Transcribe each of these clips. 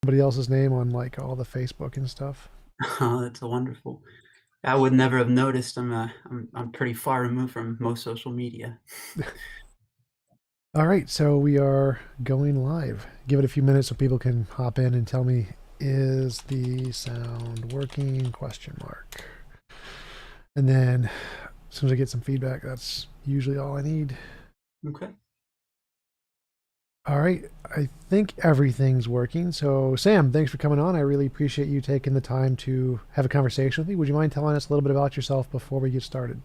somebody else's name on like all the Facebook and stuff. Oh, that's wonderful. I would never have noticed. I'm pretty far removed from most social media. All right, so we are going live. Give it a few minutes so people can hop in and tell me, is the sound working? Question mark. And then as soon as I get some feedback, that's usually all I need. Okay. All right, I think everything's working. So Sam, thanks for coming on. I really appreciate you taking the time to have a conversation with me. Would you mind telling us a little bit about yourself before we get started?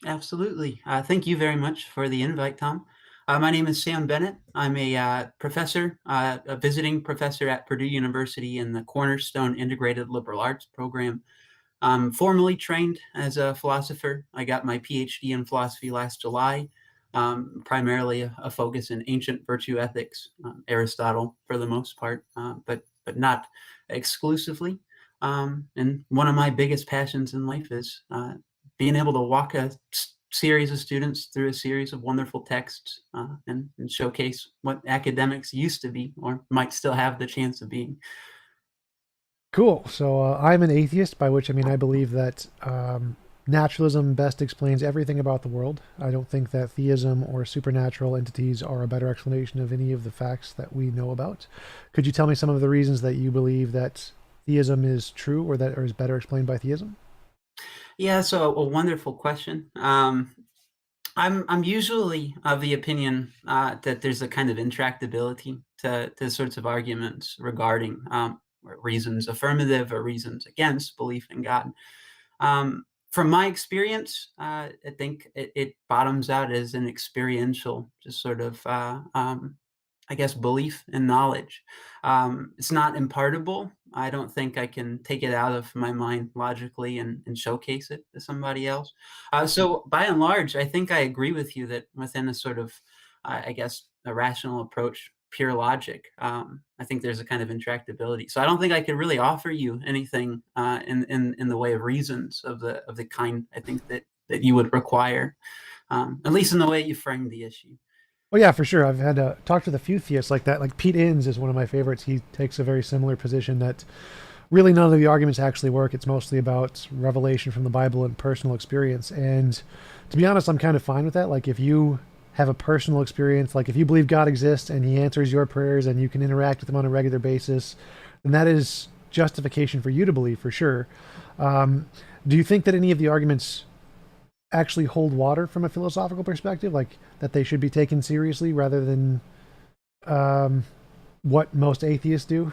Absolutely. Thank you very much for the invite, Tom. My name is Sam Bennett. I'm a professor, a visiting professor at Purdue University in the Cornerstone Integrated Liberal Arts program. I'm formally trained as a philosopher. I got my PhD in philosophy last July, primarily a focus in ancient virtue ethics, Aristotle for the most part, but not exclusively. And one of my biggest passions in life is being able to walk a series of students through a series of wonderful texts and showcase what academics used to be or might still have the chance of being. Cool. So I'm an atheist, by which I mean I believe that naturalism best explains everything about the world. I don't think that theism or supernatural entities are a better explanation of any of the facts that we know about. Could you tell me some of the reasons that you believe that theism is true or that or is better explained by theism? Yeah, so a wonderful question. I'm usually of the opinion that there's a kind of intractability to sorts of arguments regarding reasons affirmative or reasons against belief in God. From my experience, I think it bottoms out as an experiential, just sort of I guess, belief and knowledge. It's not impartable. I don't think I can take it out of my mind logically and showcase it to somebody else. So, by and large, I think I agree with you that within a sort of, I guess, a rational approach, pure logic, I think there's a kind of intractability. So, I don't think I could really offer you anything in the way of reasons of the kind I think that you would require, at least in the way you framed the issue. Oh yeah, for sure. I've had talked with a few theists like that. Like Pete Inns is one of my favorites. He takes a very similar position that really none of the arguments actually work. It's mostly about revelation from the Bible and personal experience. And to be honest, I'm kind of fine with that. Like if you have a personal experience, like if you believe God exists and he answers your prayers and you can interact with him on a regular basis, then that is justification for you to believe for sure. Um, do you think that any of the arguments actually hold water from a philosophical perspective, like that they should be taken seriously rather than um, what most atheists do?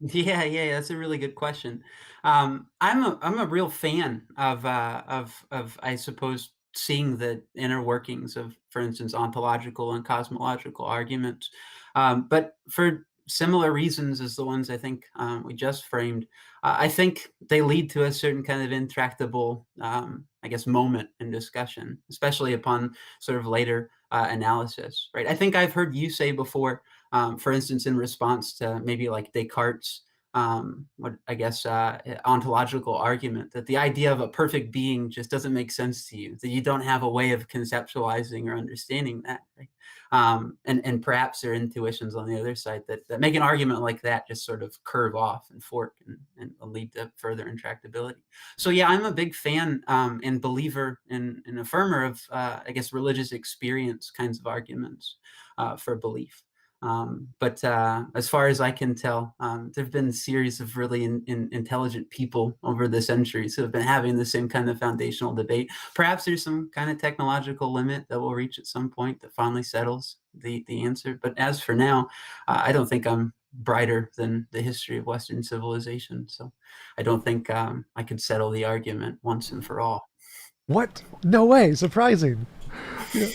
Yeah, that's a really good question. I'm a real fan of I suppose seeing the inner workings of, for instance, ontological and cosmological arguments, but for similar reasons as the ones I think we just framed, I think they lead to a certain kind of intractable, I guess, moment in discussion, especially upon sort of later analysis. Right? I think I've heard you say before for instance, in response to maybe like Descartes' what I guess ontological argument that the idea of a perfect being just doesn't make sense to you, that you don't have a way of conceptualizing or understanding that, right? And perhaps there are intuitions on the other side that make an argument like that just sort of curve off and fork and lead to further intractability. So yeah, I'm a big fan and believer and affirmer of I guess religious experience kinds of arguments for belief. But as far as I can tell, there have been a series of really intelligent people over the centuries who have been having the same kind of foundational debate. Perhaps there's some kind of technological limit that we'll reach at some point that finally settles the answer. But as for now, I don't think I'm brighter than the history of Western civilization. So I don't think I could settle the argument once and for all. What? No way! Surprising. Yeah.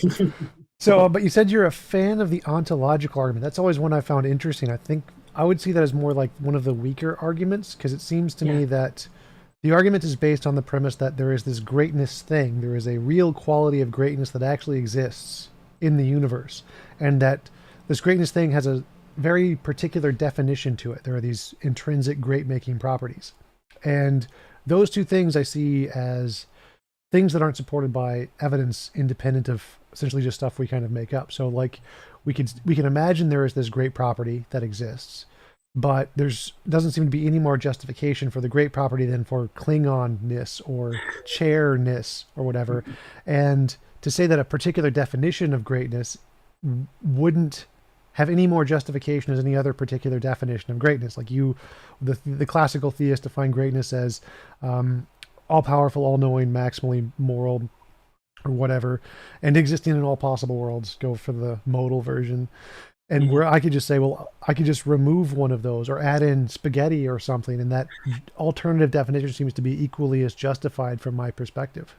So, but you said you're a fan of the ontological argument. That's always one I found interesting. I think I would see that as more like one of the weaker arguments because it seems to Yeah. me that the argument is based on the premise that there is this greatness thing. There is a real quality of greatness that actually exists in the universe, and that this greatness thing has a very particular definition to it. There are these intrinsic great making properties. And those two things I see as things that aren't supported by evidence independent of essentially just stuff we kind of make up. So like we can imagine there is this great property that exists. but there's doesn't seem to be any more justification for the great property than for Klingonness or chairness or whatever. And to say that a particular definition of greatness wouldn't have any more justification as any other particular definition of greatness. Like the classical theists define greatness as all powerful, all knowing, maximally moral, or whatever, and existing in all possible worlds. Go for the modal version. And Yeah. where I could just say, well, I could just remove one of those or add in spaghetti or something, and that alternative definition seems to be equally as justified from my perspective.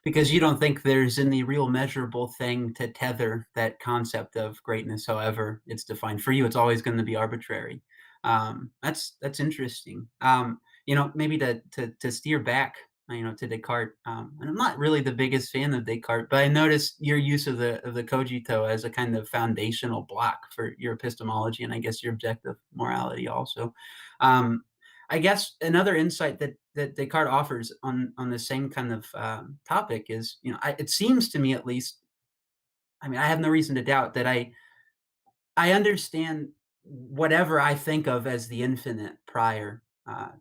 Because you don't think there's any real measurable thing to tether that concept of greatness, however it's defined. For you, it's always going to be arbitrary. That's interesting. Maybe to steer back, to Descartes. And I'm not really the biggest fan of Descartes, but I noticed your use of the cogito as a kind of foundational block for your epistemology, and I guess your objective morality also. Um, I guess another insight that Descartes offers on the same kind of topic is, it seems to me at least, I mean, I have no reason to doubt that I understand whatever I think of as the infinite prior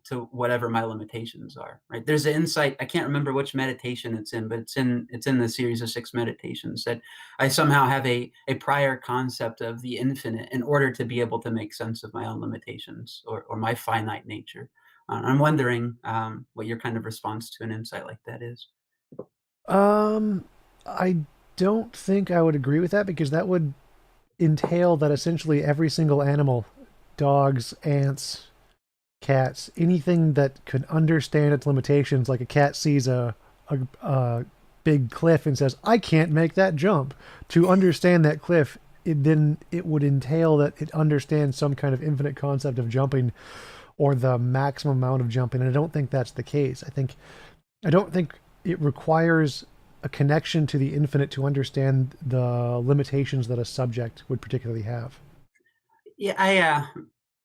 to whatever my limitations are. Right? There's an insight. I can't remember which meditation it's in, but it's in the series of 6 meditations that I somehow have a prior concept of the infinite in order to be able to make sense of my own limitations or my finite nature. I'm wondering what your kind of response to an insight like that is. Um, I don't think I would agree with that because that would entail that essentially every single animal, dogs, ants, cats, anything that could understand its limitations, like a cat sees a big cliff and says, "I can't make that jump." To understand that cliff, it would entail that it understands some kind of infinite concept of jumping or the maximum amount of jumping. And I don't think that's the case. I don't think it requires a connection to the infinite to understand the limitations that a subject would particularly have. Yeah,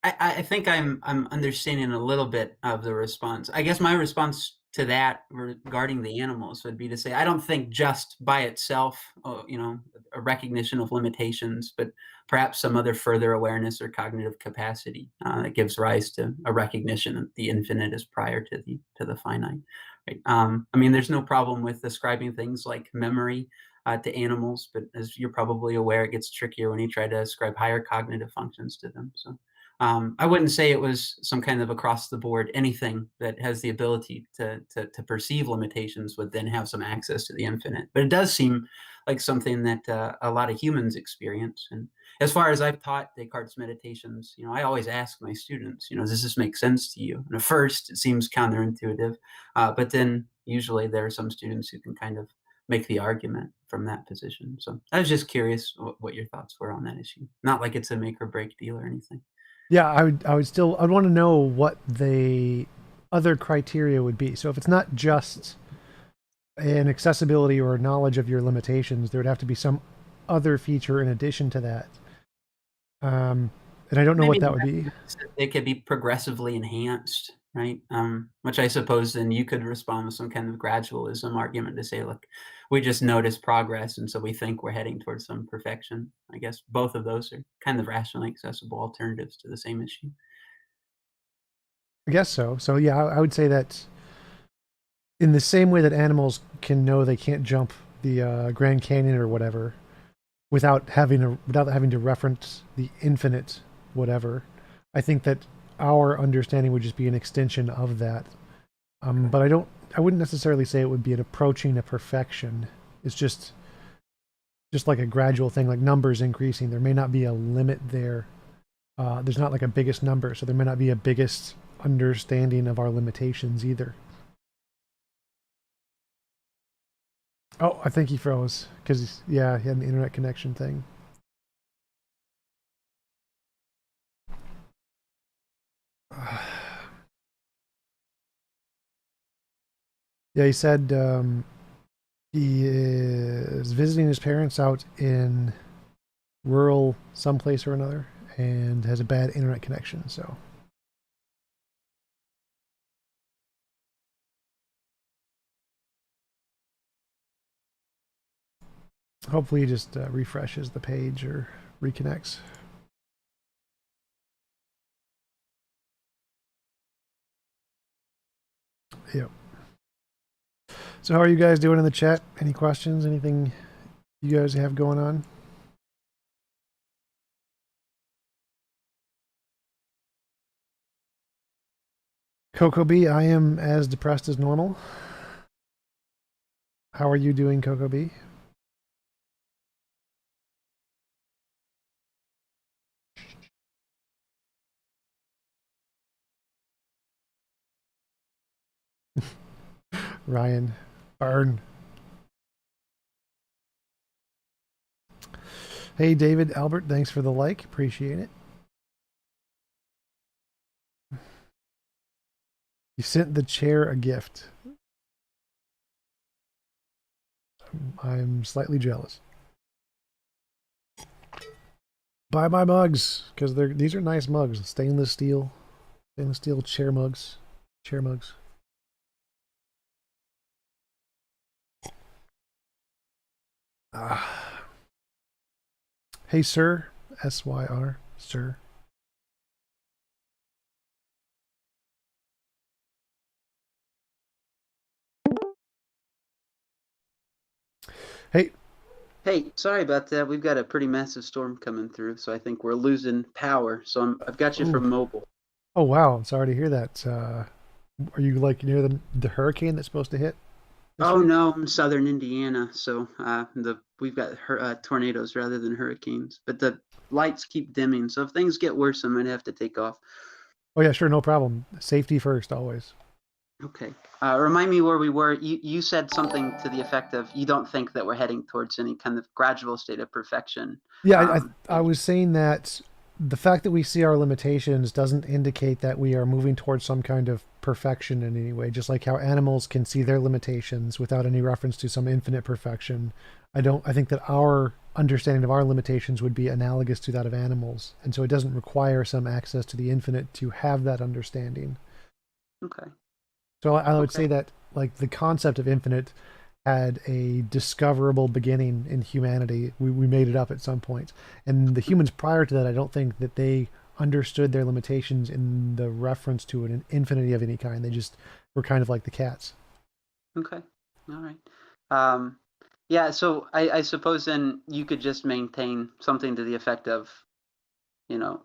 I think I'm understanding a little bit of the response. I guess my response to that regarding the animals would be to say I don't think just by itself, a recognition of limitations, but perhaps some other further awareness or cognitive capacity that gives rise to a recognition that the infinite is prior to the finite. Right? I mean, there's no problem with ascribing things like memory to animals, but as you're probably aware, it gets trickier when you try to ascribe higher cognitive functions to them. So I wouldn't say it was some kind of across the board anything that has the ability to perceive limitations would then have some access to the infinite. But it does seem like something that a lot of humans experience. And as far as I've taught Descartes meditations, I always ask my students, does this make sense to you? And at first, it seems counterintuitive, but then usually there are some students who can kind of make the argument from that position. So I was just curious what your thoughts were on that issue. Not like it's a make or break deal or anything. Yeah, I'd want to know what the other criteria would be. So if it's not just an accessibility or knowledge of your limitations, there would have to be some other feature in addition to that. And I don't know what Maybe that would be. they could be progressively enhanced, right? Which I suppose then you could respond with some kind of gradualism argument to say, look, we just notice progress, and so we think we're heading towards some perfection. I guess both of those are kind of rationally accessible alternatives to the same issue. I guess so. So yeah, I would say that in the same way that animals can know they can't jump the Grand Canyon or whatever without having to reference the infinite whatever, I think that our understanding would just be an extension of that. Okay. But I wouldn't necessarily say it would be an approaching a perfection. It's just like a gradual thing, like numbers increasing. There may not be a limit there. There's not like a biggest number, so there may not be a biggest understanding of our limitations either. Oh, I think he froze because yeah, he had an internet connection thing. Yeah, he said he is visiting his parents out in rural someplace or another and has a bad internet connection. So hopefully he just refreshes the page or reconnects. Yep. So how are you guys doing in the chat? Any questions? Anything you guys have going on? Coco B, I am as depressed as normal. How are you doing, Coco B? Ryan, burn. Hey, David, Albert, thanks for the like. Appreciate it. You sent the chair a gift. I'm slightly jealous. Buy my mugs, because these are nice mugs. Stainless steel chair mugs. Chair mugs. Hey, sir. SYR, sir. Hey. Hey, sorry about that. We've got a pretty massive storm coming through, so I think we're losing power. So I've got you Ooh. from mobile. Oh, wow. I'm sorry to hear that. Are you like near the hurricane that's supposed to hit this Oh week? no, I'm southern Indiana, so we've got tornadoes rather than hurricanes. But the lights keep dimming, so if things get worse, I might have to take off. Oh, yeah, sure. No problem. Safety first, always. Okay. Remind me where we were. You said something to the effect of you don't think that we're heading towards any kind of gradual state of perfection. Yeah, I was saying that the fact that we see our limitations doesn't indicate that we are moving towards some kind of perfection in any way. Just like how animals can see their limitations without any reference to some infinite perfection. I think that our understanding of our limitations would be analogous to that of animals, and so it doesn't require some access to the infinite to have that understanding. Okay. So I would say Okay. that like the concept of infinite had a discoverable beginning in humanity. We made it up at some point. And the humans prior to that, I don't think that they understood their limitations in the reference to an infinity of any kind. They just were kind of like the cats. Okay. All right. Um, yeah, so I suppose then you could just maintain something to the effect of,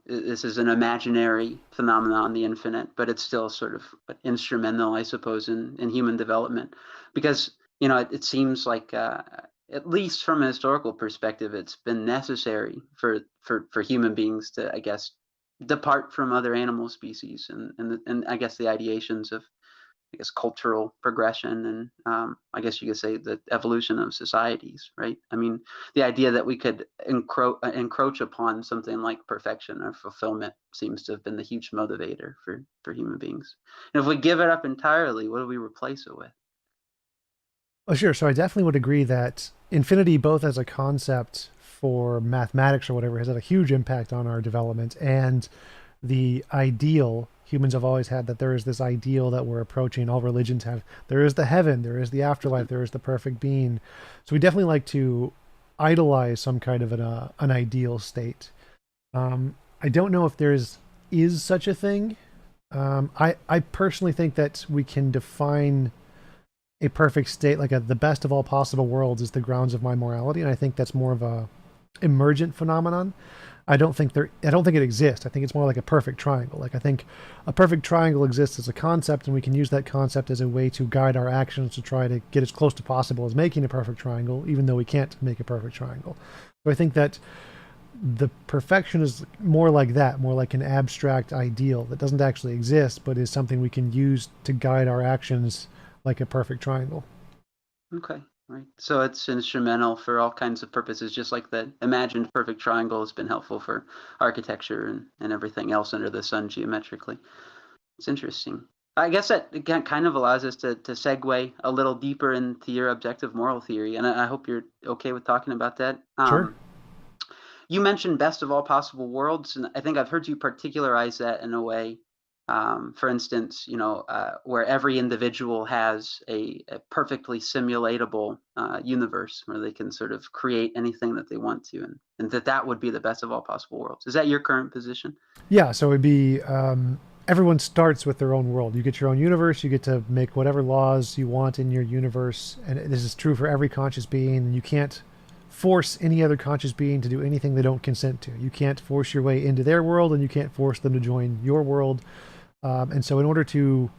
this is an imaginary phenomenon, the infinite, but it's still sort of instrumental, I suppose, in human development. Because, it seems like, at least from a historical perspective, it's been necessary for human beings to, I guess, depart from other animal species and I guess the ideations of I guess cultural progression and I guess you could say the evolution of societies, right? I mean, the idea that we could encroach upon something like perfection or fulfillment seems to have been the huge motivator for human beings. And if we give it up entirely, what do we replace it with? Oh, sure. So I definitely would agree that infinity, both as a concept for mathematics or whatever, has had a huge impact on our development. And the ideal humans have always had, that there is this ideal that we're approaching. All religions have. There is the heaven, there is the afterlife, there is the perfect being. So we definitely like to idolize some kind of an ideal state. I don't know if is such a thing. I personally think that we can define a perfect state, like the best of all possible worlds is the grounds of my morality, and I think that's more of a emergent phenomenon. I don't think it exists. I think it's more like a perfect triangle. Like I think a perfect triangle exists as a concept, and we can use that concept as a way to guide our actions to try to get as close to possible as making a perfect triangle, even though we can't make a perfect triangle. So I think that the perfection is more like that, more like an abstract ideal that doesn't actually exist, but is something we can use to guide our actions like a perfect triangle. Okay, right. So it's instrumental for all kinds of purposes, just like the imagined perfect triangle has been helpful for architecture and everything else under the sun geometrically. It's interesting. I guess that again kind of allows us to segue a little deeper into your objective moral theory, and I hope you're okay with talking about that. Sure. You mentioned best of all possible worlds, and I think I've heard you particularize that in a way. For instance, where every individual has a perfectly simulatable universe where they can sort of create anything that they want to, and that would be the best of all possible worlds. Is that your current position? Yeah, so it'd be everyone starts with their own world. You get your own universe. You get to make whatever laws you want in your universe, and this is true for every conscious being. You can't force any other conscious being to do anything they don't consent to. You can't force your way into their world, and you can't force them to join your world. And so, in order to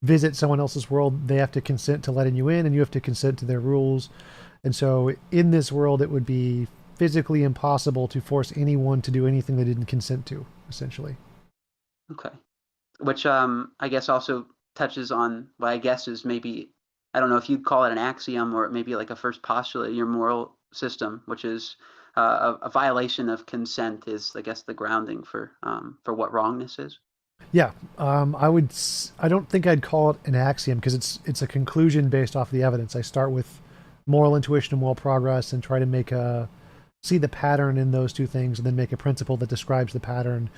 visit someone else's world, they have to consent to letting you in, and you have to consent to their rules. And so, in this world, it would be physically impossible to force anyone to do anything they didn't consent to, essentially. Okay. Which I guess also touches on what I guess is maybe, I don't know if you'd call it an axiom or maybe like a first postulate of your moral system, which is a violation of consent is, I guess, the grounding for what wrongness is. Yeah, I don't think I'd call it an axiom because it's a conclusion based off the evidence. I start with moral intuition and moral progress and try to see the pattern in those two things, and then make a principle that describes the pattern.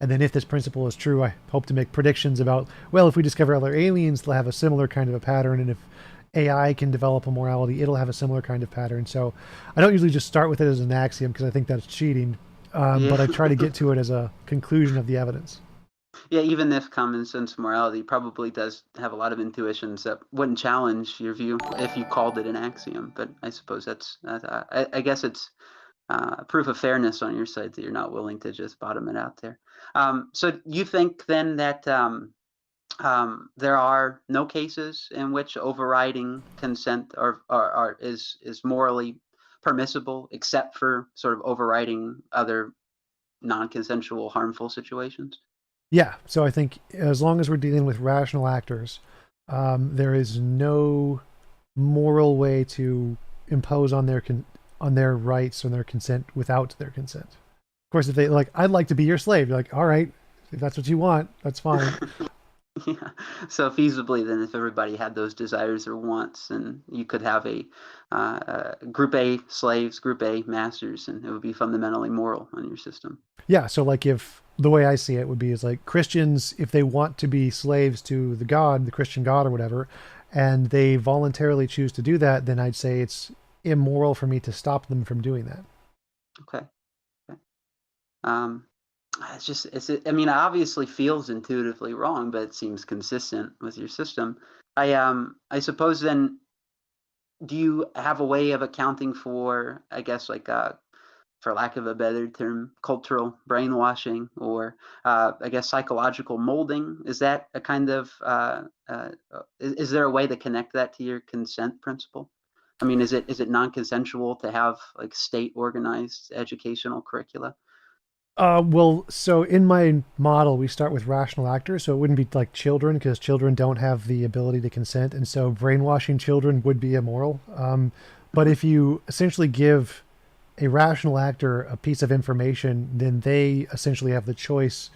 And then if this principle is true, I hope to make predictions about, well, if we discover other aliens, they'll have a similar kind of a pattern. And if AI can develop a morality, it'll have a similar kind of pattern. So I don't usually just start with it as an axiom because I think that's cheating. But I try to get to it as a conclusion of the evidence. Yeah, even if common sense morality probably does have a lot of intuitions that wouldn't challenge your view if you called it an axiom. But I suppose I guess it's proof of fairness on your side that you're not willing to just bottom it out there. So you think then that there are no cases in which overriding consent is morally permissible, except for sort of overriding other non-consensual harmful situations? Yeah, so I think as long as we're dealing with rational actors, there is no moral way to impose on their rights or their consent without their consent. Of course, if they like, I'd like to be your slave. You're like, all right, if that's what you want, that's fine. Yeah. So feasibly, then, if everybody had those desires or wants, and you could have a group A slaves, group A masters, and it would be fundamentally moral on your system. Yeah, so like if the way I see it would be is like Christians, if they want to be slaves to the God, the Christian God or whatever, and they voluntarily choose to do that, then I'd say it's immoral for me to stop them from doing that. Okay. Okay. Um, I mean, it obviously feels intuitively wrong, but it seems consistent with your system. I suppose then, do you have a way of accounting for, I guess, like for lack of a better term, cultural brainwashing, or I guess psychological molding? Is that a kind of is there a way to connect that to your consent principle? I mean, is it non-consensual to have like state organized educational curricula? Well, so in my model, we start with rational actors, so it wouldn't be like children because children don't have the ability to consent, and so brainwashing children would be immoral. But Mhm. if you essentially give a rational actor a piece of information, then they essentially have the choice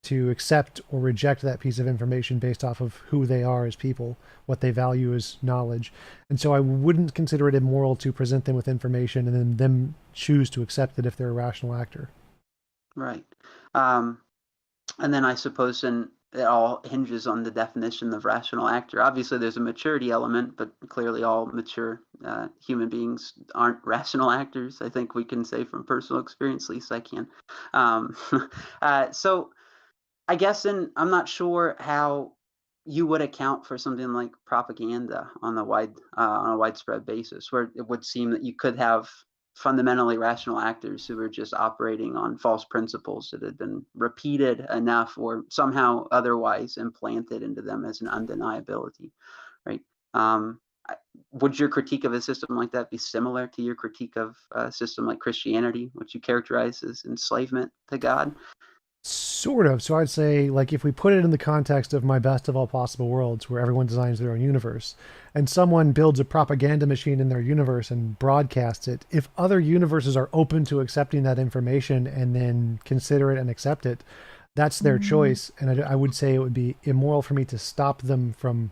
to accept or reject that piece of information based off of who they are as people, what they value as knowledge. And so I wouldn't consider it immoral to present them with information and then them choose to accept it if they're a rational actor. Right. Um, and then I suppose then it all hinges on the definition of rational actor. Obviously, there's a maturity element, but clearly all mature human beings aren't rational actors. I think we can say from personal experience, at least I can. Um, so I guess then I'm not sure how you would account for something like propaganda on a widespread basis, where it would seem that you could have fundamentally rational actors who are just operating on false principles that had been repeated enough or somehow otherwise implanted into them as an undeniability, right? Um, would your critique of a system like that be similar to your critique of a system like Christianity, which you characterize as enslavement to God? Sort of. So I'd say, like, if we put it in the context of my best of all possible worlds, where everyone designs their own universe, and someone builds a propaganda machine in their universe and broadcasts it, if other universes are open to accepting that information and then consider it and accept it, that's their choice. And I would say it would be immoral for me to stop them from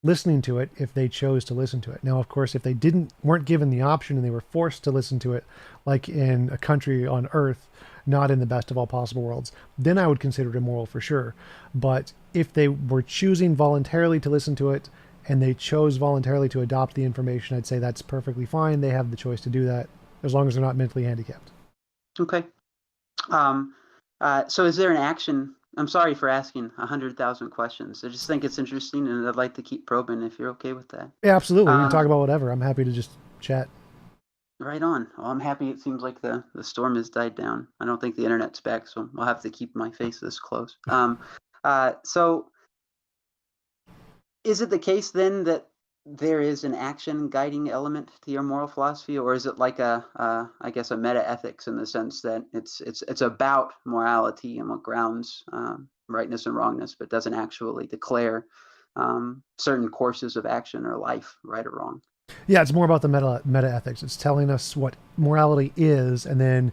listening to it if they chose to listen to it. Now, of course, if they weren't given the option and they were forced to listen to it, like in a country on Earth, not in the best of all possible worlds, then I would consider it immoral for sure. But if they were choosing voluntarily to listen to it and they chose voluntarily to adopt the information, I'd say that's perfectly fine. They have the choice to do that as long as they're not mentally handicapped. Okay. Um, so is there an action I'm sorry for asking 100,000 questions. I just think it's interesting, and I'd like to keep probing if you're okay with that. Yeah, absolutely. We can talk Um, about whatever. I'm happy to just chat. right on. Well, I'm happy it seems like the storm has died down. I don't think the internet's back, so I'll have to keep my face this close. So is it the case then that there is an action guiding element to your moral philosophy, or is it like I guess, a meta ethics in the sense that it's about morality and what grounds rightness and wrongness, but doesn't actually declare certain courses of action or life right or wrong? Yeah, it's more about the meta ethics. It's telling us what morality is, and then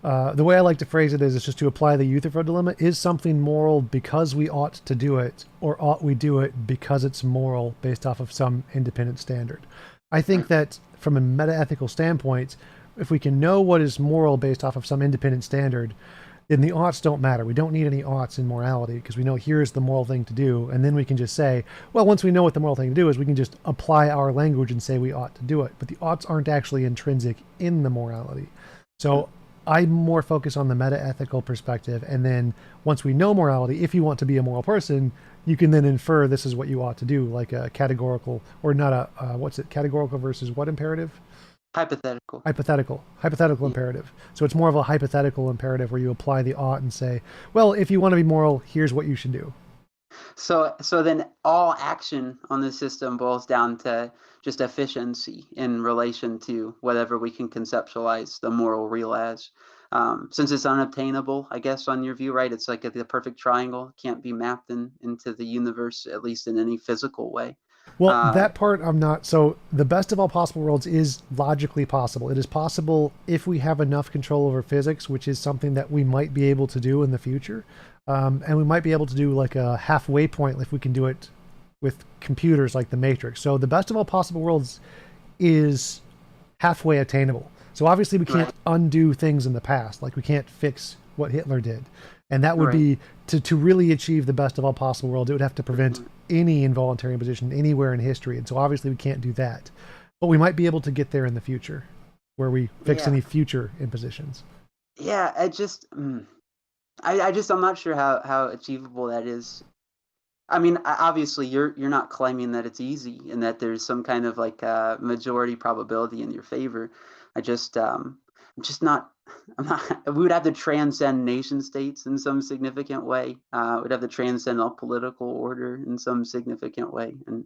the way I like to phrase it is it's just to apply the Euthyphro dilemma. Is something moral because we ought to do it, or ought we do it because it's moral based off of some independent standard? I think Right. that from a meta-ethical standpoint, if we can know what is moral based off of some independent standard, then the oughts don't matter. We don't need any oughts in morality because we know here's the moral thing to do. And then we can just say, well, once we know what the moral thing to do is, we can just apply our language and say we ought to do it. But the oughts aren't actually intrinsic in the morality. So I more focus on the meta-ethical perspective. And then once we know morality, if you want to be a moral person, you can then infer this is what you ought to do, like a categorical, or not a, what's it, categorical versus what imperative? Hypothetical. Hypothetical imperative. So it's more of a hypothetical imperative where you apply the ought and say, well, if you want to be moral, here's what you should do. So then all action on the system boils down to just efficiency in relation to whatever we can conceptualize the moral real as. Since it's unobtainable, I guess, on your view, right? It's like the perfect triangle, can't be mapped into the universe, at least in any physical way. Well, Uh, that part I'm not. So the best of all possible worlds is logically possible. It is possible if we have enough control over physics, which is something that we might be able to do in the future. And we might be able to do like a halfway point if we can do it with computers like the Matrix. So the best of all possible worlds is halfway attainable. So obviously we can't right, undo things in the past, like we can't fix what Hitler did. And that would right. be to really achieve the best of all possible worlds, it would have to prevent Mhm. any involuntary imposition anywhere in history. And so obviously we can't do that. But we might be able to get there in the future where we fix Yeah, any future impositions. yeah. I'm not sure how achievable that is. I mean, obviously, you're not claiming that it's easy and that there's some kind of like majority probability in your favor. I'm just not. I'm not. We would have to transcend nation states in some significant way. We'd have to transcend all political order in some significant way, and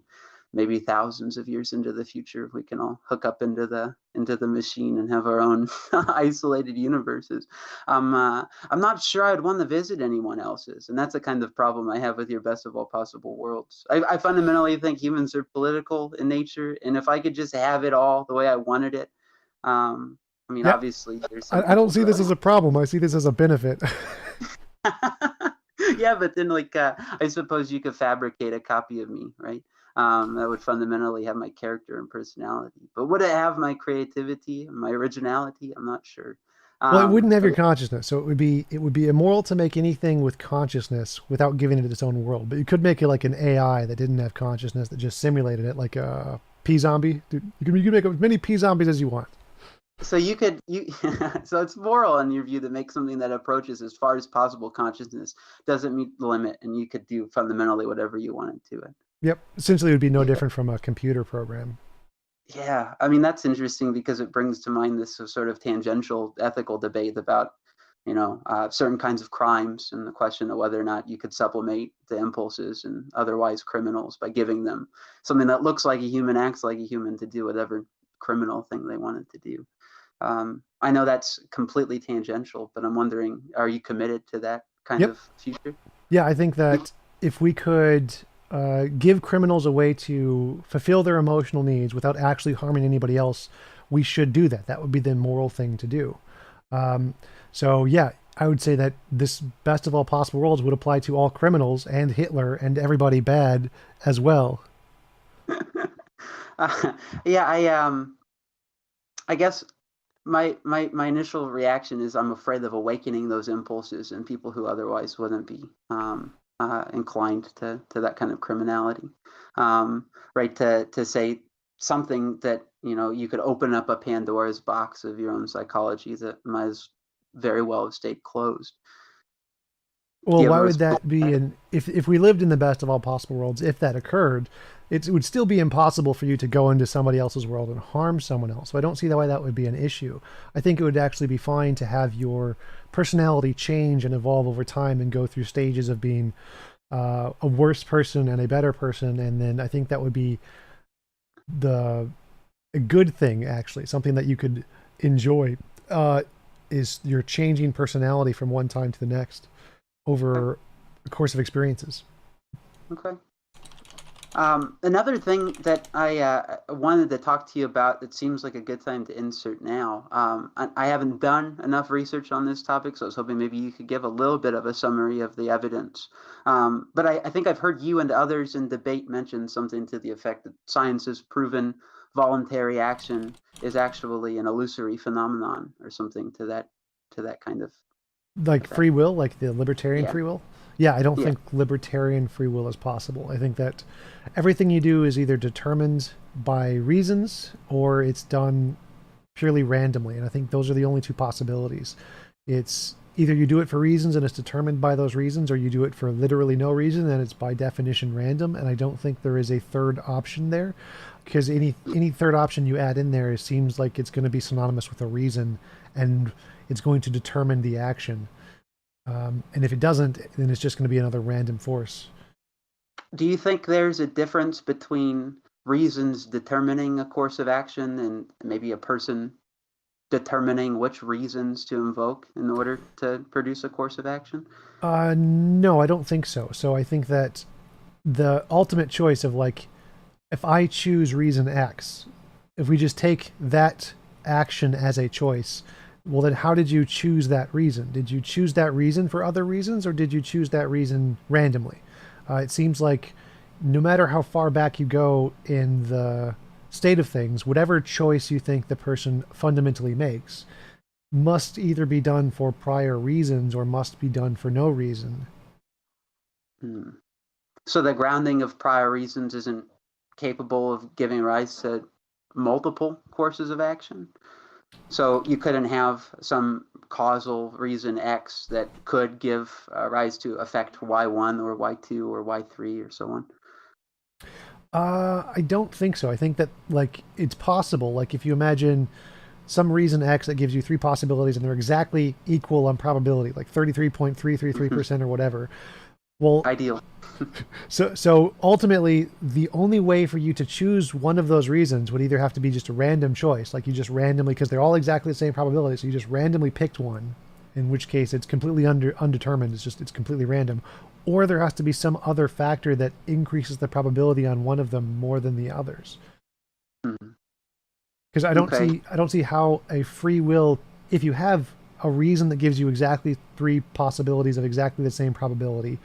maybe thousands of years into the future, we can all hook up into the machine and have our own isolated universes. I'm not sure I'd want to visit anyone else's, and that's the kind of problem I have with your best of all possible worlds. I fundamentally think humans are political in nature, and if I could just have it all the way I wanted it, I mean, Yeah, obviously, there's some I don't people see who this as a problem. I see this as a benefit. yeah, but then like I suppose you could fabricate a copy of me, right? That would fundamentally have my character and personality. But would it have my creativity and my originality? I'm not sure. Well, it wouldn't have But your consciousness, so it would be immoral to make anything with consciousness without giving it its own world. But you could make it like an AI that didn't have consciousness that just simulated it, like a P zombie. Dude, you can make as many P zombies as you want. so you so it's moral in your view to make something that approaches as far as possible consciousness, doesn't meet the limit, and you could do fundamentally whatever you wanted to it. Yep, essentially it would be no Yeah. different from a computer program. Yeah, I mean that's interesting because it brings to mind this sort of tangential ethical debate about, certain kinds of crimes and the question of whether or not you could sublimate the impulses and otherwise criminals by giving them something that looks like a human, acts like a human to do whatever criminal thing they wanted to do. I know that's completely tangential, but I'm wondering, are you committed to that kind Yep. of future? Yeah, I think that if we could give criminals a way to fulfill their emotional needs without actually harming anybody else, we should do that. That would be the moral thing to do. Um, so yeah, I would say that this best of all possible worlds would apply to all criminals and Hitler and everybody bad as well. uh, yeah, I guess my initial reaction is I'm afraid of awakening those impulses in people who otherwise wouldn't be inclined to that kind of criminality, right? To say something that you could open up a Pandora's box of your own psychology that might as very well have stayed closed. Well, Do you have why a would response? that be? If we lived in the best of all possible worlds, if that occurred, it would still be impossible for you to go into somebody else's world and harm someone else. So I don't see why that would be an issue. I think it would actually be fine to have your personality change and evolve over time and go through stages of being a worse person and a better person, and then I think that would be the a good thing, actually, something that you could enjoy. Is you're changing personality from one time to the next Okay. over a course of experiences. Okay. Another thing that I wanted to talk to you about that seems like a good time to insert now. I haven't done enough research on this topic, so I was hoping maybe you could give a little bit of a summary of the evidence. But I think I've heard you and others in debate mention something to the effect that science has proven voluntary action is actually an illusory phenomenon or something to that kind of Like effect. free will, like the libertarian Yeah. free will. Yeah, I don't Yeah. think libertarian free will is possible. I think that everything you do is either determined by reasons or it's done purely randomly. And I think those are the only two possibilities. It's either you do it for reasons and it's determined by those reasons, or you do it for literally no reason and it's by definition random. And I don't think there is a third option there, because any third option you add in there, it seems like it's going to be synonymous with a reason and it's going to determine the action. And if it doesn't, then it's just going to be another random force. Do you think there's a difference between reasons determining a course of action and maybe a person determining which reasons to invoke in order to produce a course of action? No, I don't think so. So I think that the ultimate choice of, like, if I choose reason X, if we just take that action as a choice, well, then how did you choose that reason? Did you choose that reason for other reasons, or did you choose that reason randomly? It seems like no matter how far back you go in the state of things, whatever choice you think the person fundamentally makes must either be done for prior reasons or must be done for no reason. Hmm. So the grounding of prior reasons isn't capable of giving rise to multiple courses of action? So you couldn't have some causal reason X that could give rise to effect Y1 or Y2 or Y3 or so on? I don't think so. I think that, like, it's possible. Like, if you imagine some reason X that gives you three possibilities and they're exactly equal on probability, like 33.333% or whatever. Well, Ideal. so ultimately, the only way for you to choose one of those reasons would either have to be just a random choice, like you just randomly, because they're all exactly the same probability, so you just randomly picked one, in which case it's completely undetermined. It's completely random, or there has to be some other factor that increases the probability on one of them more than the others. Hmm. Because Okay. I don't see how a free will, if you have a reason that gives you exactly three possibilities of exactly the same probability,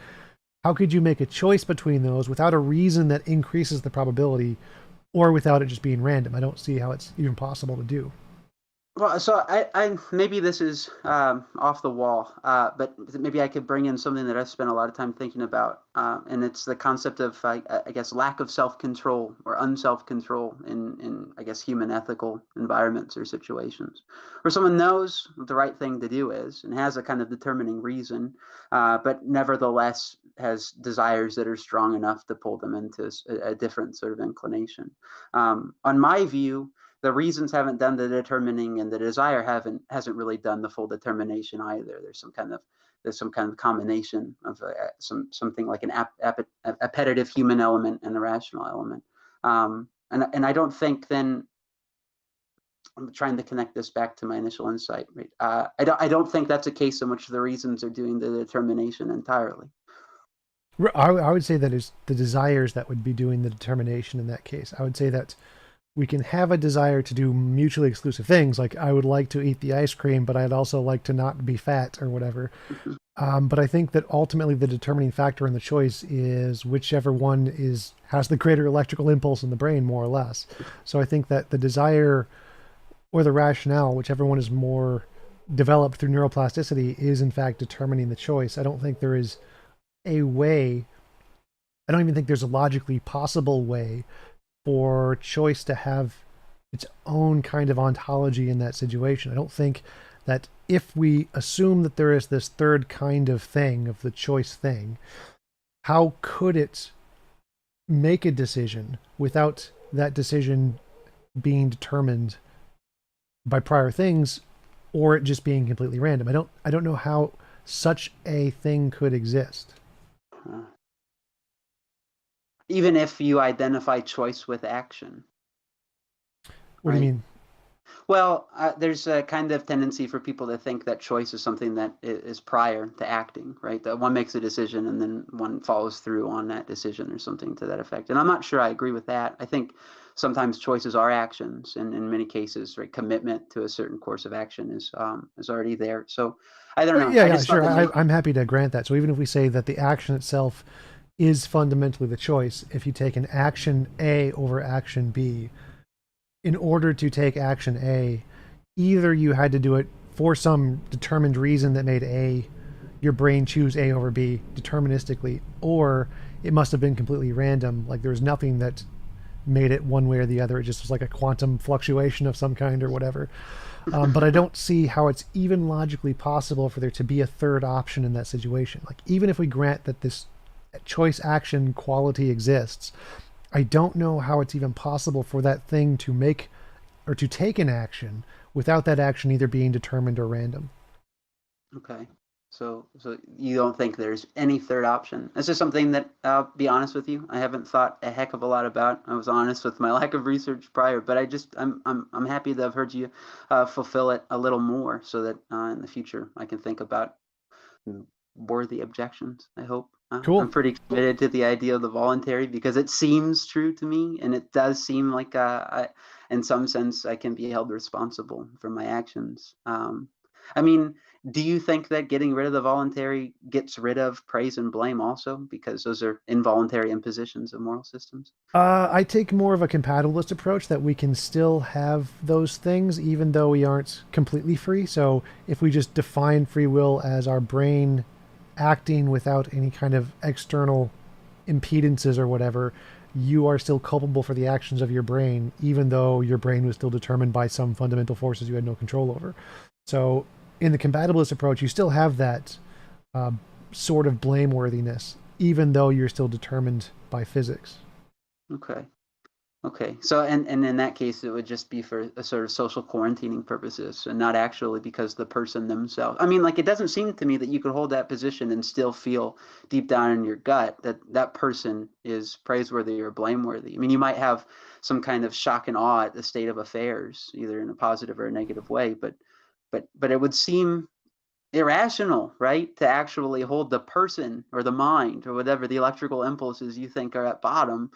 how could you make a choice between those without a reason that increases the probability, or without it just being random? I don't see how it's even possible to do. Well, so I maybe this is off the wall, but maybe I could bring in something that I've spent a lot of time thinking about, and it's the concept of, I guess, lack of self-control or unself-control in, I guess, human ethical environments or situations, where someone knows what the right thing to do is and has a kind of determining reason, but nevertheless has desires that are strong enough to pull them into a different sort of inclination. On my view, the reasons haven't done the determining and the desire hasn't really done the full determination either. There's some kind of combination of something like an appetitive human element and a rational element. And I don't think then, I'm trying to connect this back to my initial insight. Right? I don't think that's a case in which the reasons are doing the determination entirely. I would say that it's the desires that would be doing the determination in that case. I would say that we can have a desire to do mutually exclusive things, like I would like to eat the ice cream, but I'd also like to not be fat or whatever. But I think that ultimately the determining factor in the choice is whichever one has the greater electrical impulse in the brain, more or less. So I think that the desire or the rationale, whichever one is more developed through neuroplasticity, is in fact determining the choice. I don't think there is a way, I don't even think there's a logically possible way for choice to have its own kind of ontology in that situation. I don't think that if we assume that there is this third kind of thing, of the choice thing, how could it make a decision without that decision being determined by prior things, or it just being completely random? I don't know how such a thing could exist. Even if you identify choice with action. What do you mean? Well, there's a kind of tendency for people to think that choice is something that is prior to acting, right? That one makes a decision and then one follows through on that decision or something to that effect. And I'm not sure I agree with that. I think sometimes choices are actions, and in many cases, right, commitment to a certain course of action is already there. So I don't know. Yeah, sure. I'm happy to grant that. So even if we say that the action itself is fundamentally the choice, if you take an action A over action B, in order to take action A, either you had to do it for some determined reason that made your brain choose A over B deterministically, or it must have been completely random. Like there was nothing that made it one way or the other. It just was like a quantum fluctuation of some kind or whatever. But I don't see how it's even logically possible for there to be a third option in that situation. Like even if we grant that this choice action quality exists, I don't know how it's even possible for that thing to make or to take an action without that action either being determined or random. Okay. So you don't think there's any third option? This is something that, I'll be honest with you, I haven't thought a heck of a lot about. I was honest with my lack of research prior, but I'm happy to have heard you fulfill it a little more, so that in the future I can think about worthy objections, I hope. Cool. I'm pretty committed to the idea of the voluntary because it seems true to me, and it does seem like in some sense I can be held responsible for my actions. I mean, do you think that getting rid of the voluntary gets rid of praise and blame also, because those are involuntary impositions of moral systems? I take more of a compatibilist approach, that we can still have those things even though we aren't completely free. So if we just define free will as our brain acting without any kind of external impedances or whatever, you are still culpable for the actions of your brain, even though your brain was still determined by some fundamental forces you had no control over. So in the compatibilist approach, you still have that sort of blameworthiness, even though you're still determined by physics. Okay. So, and in that case, it would just be for a sort of social quarantining purposes, and not actually because the person themselves. I mean, like, it doesn't seem to me that you could hold that position and still feel deep down in your gut that that person is praiseworthy or blameworthy. I mean, you might have some kind of shock and awe at the state of affairs, either in a positive or a negative way, but it would seem irrational, right, to actually hold the person or the mind or whatever the electrical impulses you think are at bottom,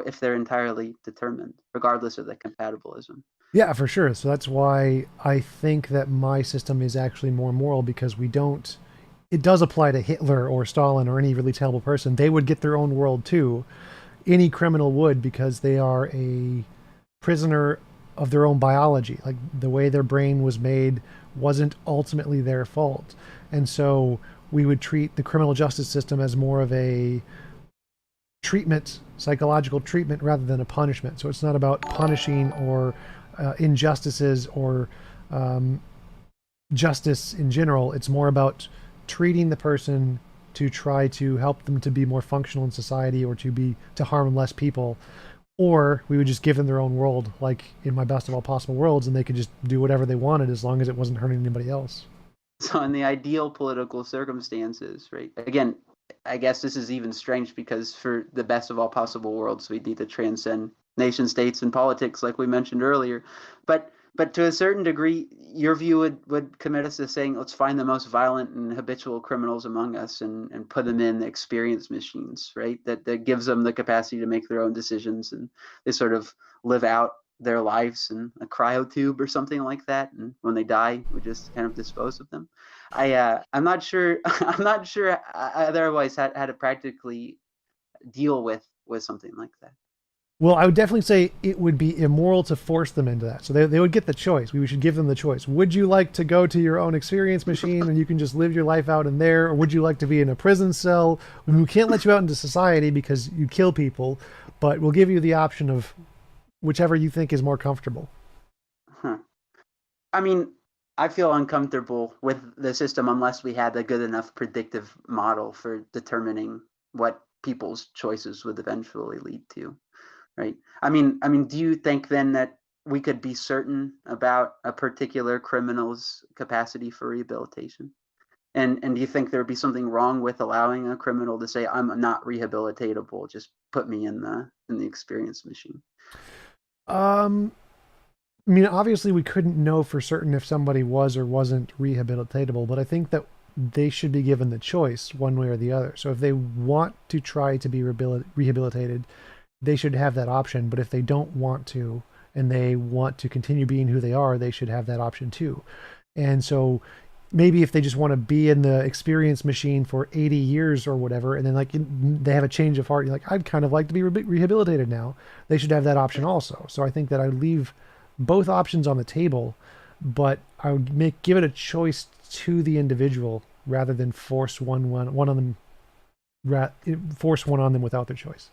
if they're entirely determined, regardless of the compatibilism. Yeah, for sure. So that's why I think that my system is actually more moral, because it does apply to Hitler or Stalin or any really terrible person. They would get their own world too. Any criminal would, because they are a prisoner of their own biology. Like the way their brain was made wasn't ultimately their fault. And so we would treat the criminal justice system as more of a psychological treatment rather than a punishment. So it's not about punishing or injustices or justice in general. It's more about treating the person to try to help them to be more functional in society, or to harm less people. Or we would just give them their own world, like in my best of all possible worlds, and they could just do whatever they wanted as long as it wasn't hurting anybody else. So in the ideal political circumstances, right? Again, I guess this is even strange because for the best of all possible worlds, we need to transcend nation states and politics, like we mentioned earlier. But to a certain degree, your view would commit us to saying, let's find the most violent and habitual criminals among us and put them in experience machines, right? That gives them the capacity to make their own decisions, and they sort of live out their lives in a cryotube or something like that. And when they die, we just kind of dispose of them. I'm not sure. I'm not sure I otherwise how to practically deal with something like that. Well, I would definitely say it would be immoral to force them into that. So they would get the choice. We should give them the choice. Would you like to go to your own experience machine and you can just live your life out in there? Or would you like to be in a prison cell? We can't let you out into society because you kill people, but we'll give you the option of whichever you think is more comfortable. I mean, I feel uncomfortable with the system unless we had a good enough predictive model for determining what people's choices would eventually lead to, right? I mean, do you think then that we could be certain about a particular criminal's capacity for rehabilitation? And do you think there would be something wrong with allowing a criminal to say, I'm not rehabilitatable, just put me in the experience machine? Um, I mean, obviously, we couldn't know for certain if somebody was or wasn't rehabilitatable, but I think that they should be given the choice one way or the other. So if they want to try to be rehabilitated, they should have that option. But if they don't want to and they want to continue being who they are, they should have that option too. And so maybe if they just want to be in the experience machine for 80 years or whatever, and then like they have a change of heart, you're like, I'd kind of like to be rehabilitated now. They should have that option also. So I think that I would leave both options on the table, but I would give it a choice to the individual rather than force one on them, force one on them without their choice.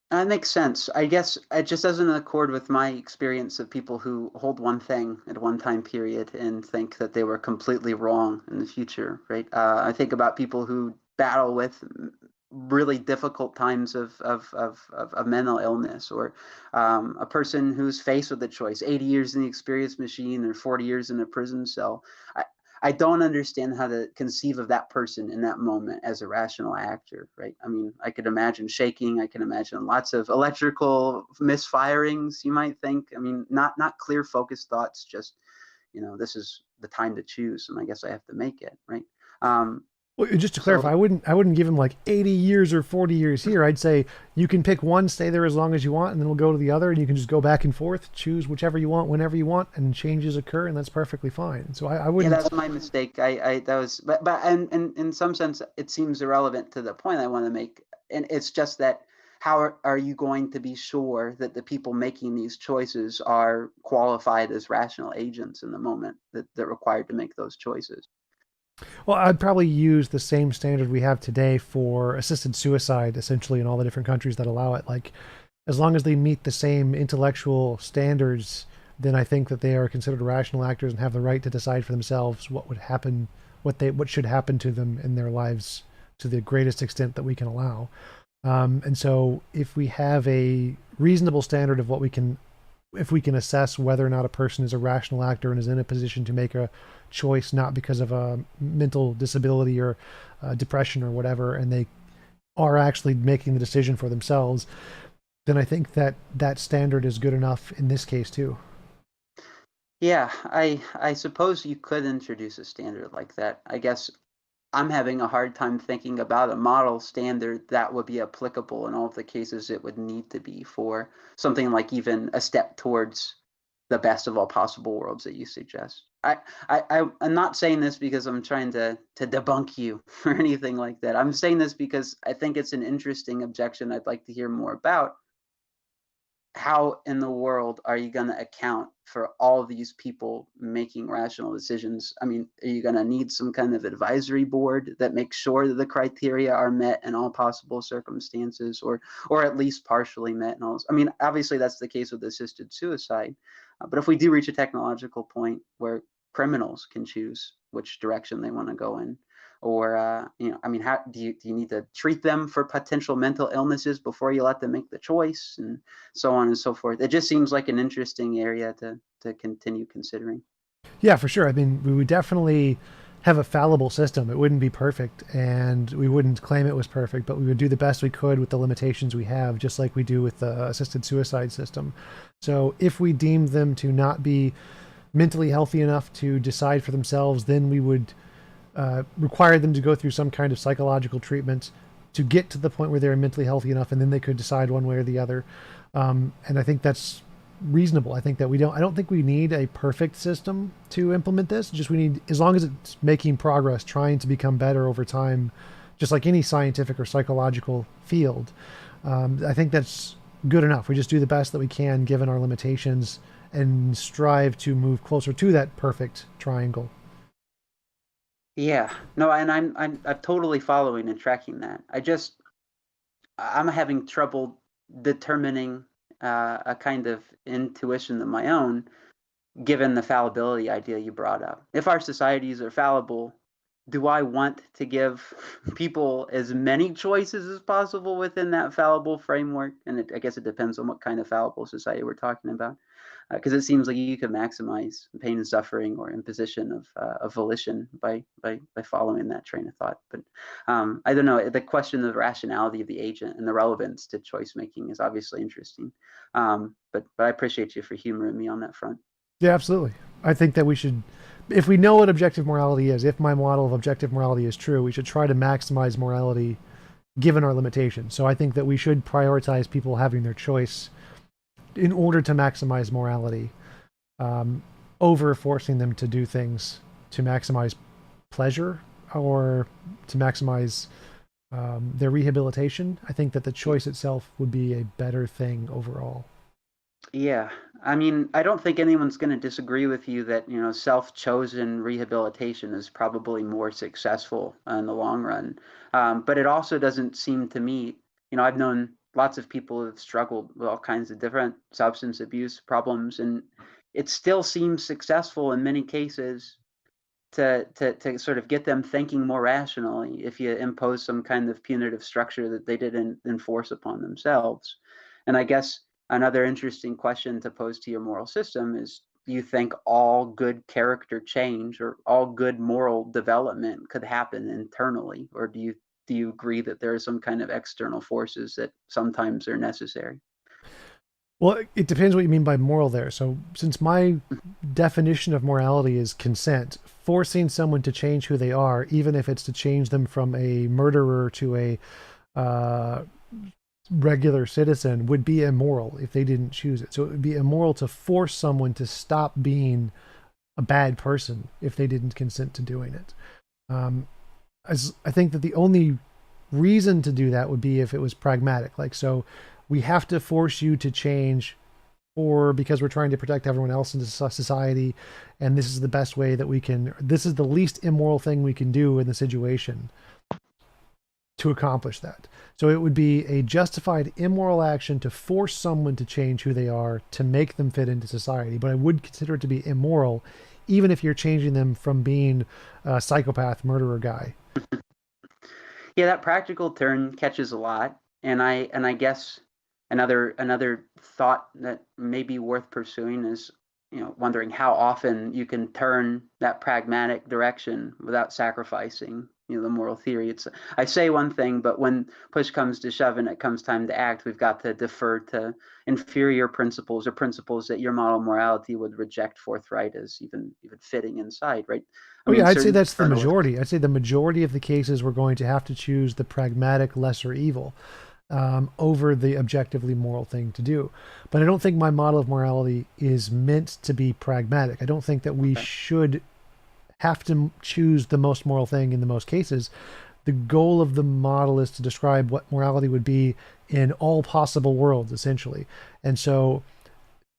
That makes sense. I guess it just doesn't accord with my experience of people who hold one thing at one time period and think that they were completely wrong in the future, right? I think about people who battle with really difficult times of mental illness, or a person who's faced with a choice, 80 years in the experience machine or 40 years in a prison cell. I don't understand how to conceive of that person in that moment as a rational actor, right? I mean, I could imagine shaking. I can imagine lots of electrical misfirings, you might think. I mean, not clear, focused thoughts, just, this is the time to choose, and I guess I have to make it, right? Um, Well, just to clarify, so I wouldn't give him like 80 years or 40 years here. I'd say you can pick one, stay there as long as you want, and then we'll go to the other, and you can just go back and forth, choose whichever you want, whenever you want, and changes occur, and that's perfectly fine. So I yeah, wouldn't. that's my mistake. I that was, but and in some sense, it seems irrelevant to the point I want to make. And it's just that how are you going to be sure that the people making these choices are qualified as rational agents in the moment that they're required to make those choices? Well, I'd probably use the same standard we have today for assisted suicide, essentially, in all the different countries that allow it. Like, as long as they meet the same intellectual standards, then I think that they are considered rational actors and have the right to decide for themselves what would happen, what should happen to them in their lives to the greatest extent that we can allow. And so, if we have a reasonable standard of what we can, if we can assess whether or not a person is a rational actor and is in a position to make a choice not because of a mental disability or depression or whatever, and they are actually making the decision for themselves, then I think that that standard is good enough in this case too. Yeah, I suppose you could introduce a standard like that. I guess I'm having a hard time thinking about a model standard that would be applicable in all of the cases it would need to be for something like even a step towards the best of all possible worlds that you suggest. I'm not saying this because I'm trying to debunk you or anything like that. I'm saying this because I think it's an interesting objection I'd like to hear more about. How in the world are you going to account for all these people making rational decisions? I mean, are you going to need some kind of advisory board that makes sure that the criteria are met in all possible circumstances, or at least partially met in all? I mean, obviously that's the case with assisted suicide, but if we do reach a technological point where criminals can choose which direction they want to go in, or I mean, how do you need to treat them for potential mental illnesses before you let them make the choice, and so on and so forth? It just seems like an interesting area to continue considering. Yeah, for sure. I mean, we would definitely have a fallible system. It wouldn't be perfect, and we wouldn't claim it was perfect, but we would do the best we could with the limitations we have, just like we do with the assisted suicide system. So if we deemed them to not be mentally healthy enough to decide for themselves, then we would require them to go through some kind of psychological treatment to get to the point where they're mentally healthy enough, and then they could decide one way or the other. And I think that's reasonable. I think that I don't think we need a perfect system to implement this. Just we need, as long as it's making progress, trying to become better over time, just like any scientific or psychological field. I think that's good enough. We just do the best that we can given our limitations and strive to move closer to that perfect triangle. Yeah, no, and I'm totally following and tracking that. I'm having trouble determining a kind of intuition of my own given the fallibility idea you brought up. If our societies are fallible, do I want to give people as many choices as possible within that fallible framework? And I guess it depends on what kind of fallible society we're talking about, because it seems like you could maximize pain and suffering or imposition of volition by following that train of thought. But I don't know. The question of the rationality of the agent and the relevance to choice making is obviously interesting. But I appreciate you for humoring me on that front. Yeah, absolutely. I think that we should, if we know what objective morality is, if my model of objective morality is true, we should try to maximize morality given our limitations. So I think that we should prioritize people having their choice in order to maximize morality, over forcing them to do things to maximize pleasure or to maximize their rehabilitation. I think that the choice itself would be a better thing overall. Yeah, I mean, I don't think anyone's going to disagree with you that, self-chosen rehabilitation is probably more successful in the long run. But it also doesn't seem to me, I've known lots of people who have struggled with all kinds of different substance abuse problems, and it still seems successful in many cases to sort of get them thinking more rationally if you impose some kind of punitive structure that they didn't enforce upon themselves. And I guess another interesting question to pose to your moral system is, do you think all good character change or all good moral development could happen internally? Or do you agree that there are some kind of external forces that sometimes are necessary? Well, it depends what you mean by moral there. So, since my definition of morality is consent, forcing someone to change who they are, even if it's to change them from a murderer to a regular citizen, would be immoral if they didn't choose it. So, it would be immoral to force someone to stop being a bad person if they didn't consent to doing it. As I think that the only reason to do that would be if it was pragmatic. Like, so we have to force you to change, or because we're trying to protect everyone else in society, and this is the best way that we can, this is the least immoral thing we can do in the situation to accomplish that. So it would be a justified immoral action to force someone to change who they are to make them fit into society. But I would consider it to be immoral, even if you're changing them from being a psychopath murderer guy. Yeah, that practical turn catches a lot, and I guess another thought that may be worth pursuing is, wondering how often you can turn that pragmatic direction without sacrificing, the moral theory. I say one thing, but when push comes to shove and it comes time to act, we've got to defer to inferior principles or principles that your model morality would reject forthright as even fitting inside, right? Oh yeah, I'd say that's the majority. I'd say the majority of the cases we're going to have to choose the pragmatic lesser evil over the objectively moral thing to do. But I don't think my model of morality is meant to be pragmatic. I don't think that we should have to choose the most moral thing in the most cases. The goal of the model is to describe what morality would be in all possible worlds, essentially. And so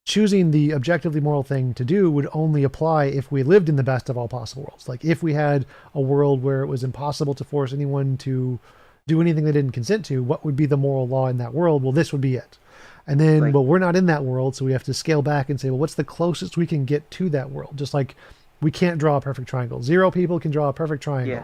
choosing the objectively moral thing to do would only apply if we lived in the best of all possible worlds. Like if we had a world where it was impossible to force anyone to do anything they didn't consent to, what would be the moral law in that world? Well, this would be it. And then, well, we're not in that world, so we have to scale back and say, well, what's the closest we can get to that world? Just like we can't draw a perfect triangle. 0 people can draw a perfect triangle. Yeah.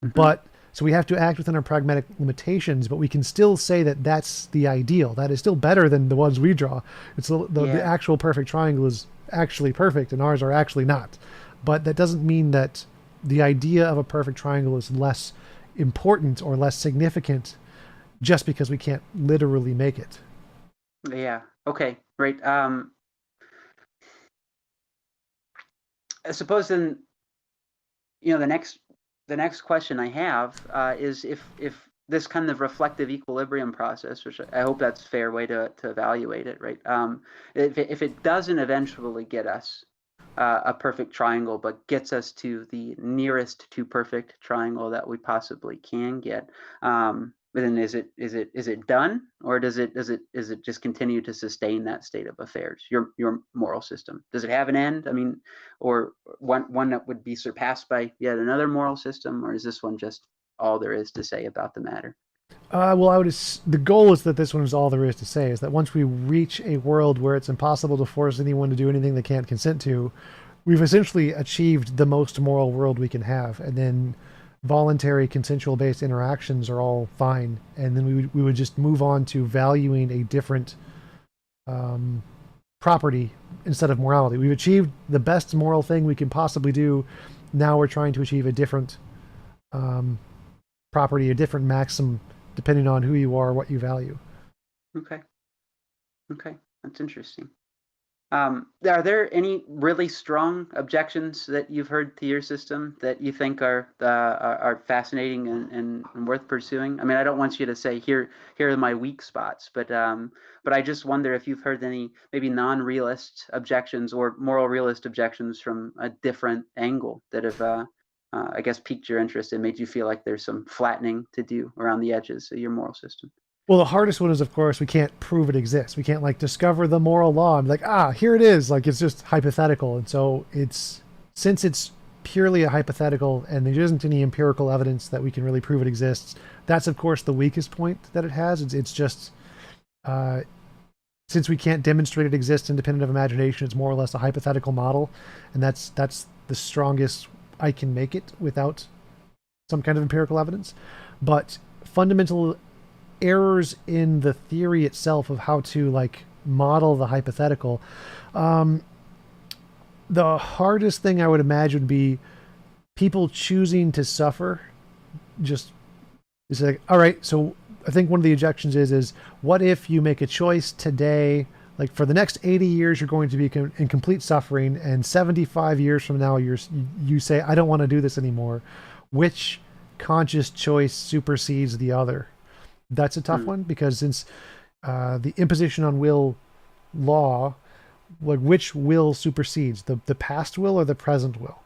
Mm-hmm. But so we have to act within our pragmatic limitations, but we can still say that that's the ideal. That is still better than the ones we draw. It's the actual perfect triangle is actually perfect, and ours are actually not. But that doesn't mean that the idea of a perfect triangle is less important or less significant just because we can't literally make it. Yeah. Okay. Right. I suppose then, the next question I have is if this kind of reflective equilibrium process, which I hope that's a fair way to evaluate it, right? If it doesn't eventually get us a perfect triangle, but gets us to the nearest to perfect triangle that we possibly can get, but then is it done, or does it just continue to sustain that state of affairs? Your moral system, does it have an end? I mean, or one that would be surpassed by yet another moral system, or is this one just all there is to say about the matter? Well, the goal is that this one is all there is to say, is that once we reach a world where it's impossible to force anyone to do anything they can't consent to, we've essentially achieved the most moral world we can have. And then voluntary consensual based interactions are all fine. And then we would just move on to valuing a different property instead of morality. We've achieved the best moral thing we can possibly do. Now we're trying to achieve a different property, a different maxim, depending on who you are, what you value. Okay. Okay, that's interesting. Are there any really strong objections that you've heard to your system that you think are fascinating and worth pursuing? I mean, I don't want you to say here are my weak spots, but I just wonder if you've heard any maybe non-realist objections or moral realist objections from a different angle that have I guess piqued your interest and made you feel like there's some flattening to do around the edges of your moral system. Well, the hardest one is, of course, we can't prove it exists. We can't like discover the moral law and be like, here it is. Like, it's just hypothetical. And so since it's purely a hypothetical and there isn't any empirical evidence that we can really prove it exists, that's, of course, the weakest point that it has. It's just, since we can't demonstrate it exists independent of imagination, it's more or less a hypothetical model. And that's the strongest I can make it without some kind of empirical evidence. But fundamental errors in the theory itself of how to like model the hypothetical, the hardest thing I would imagine would be people choosing to suffer. Just it's like, all right, so I think one of the objections is what if you make a choice today, like for the next 80 years you're going to be in complete suffering, and 75 years from now you say, I don't want to do this anymore. Which conscious choice supersedes the other? That's a tough one, because since the imposition on will law, like which will supersedes, the past will or the present will?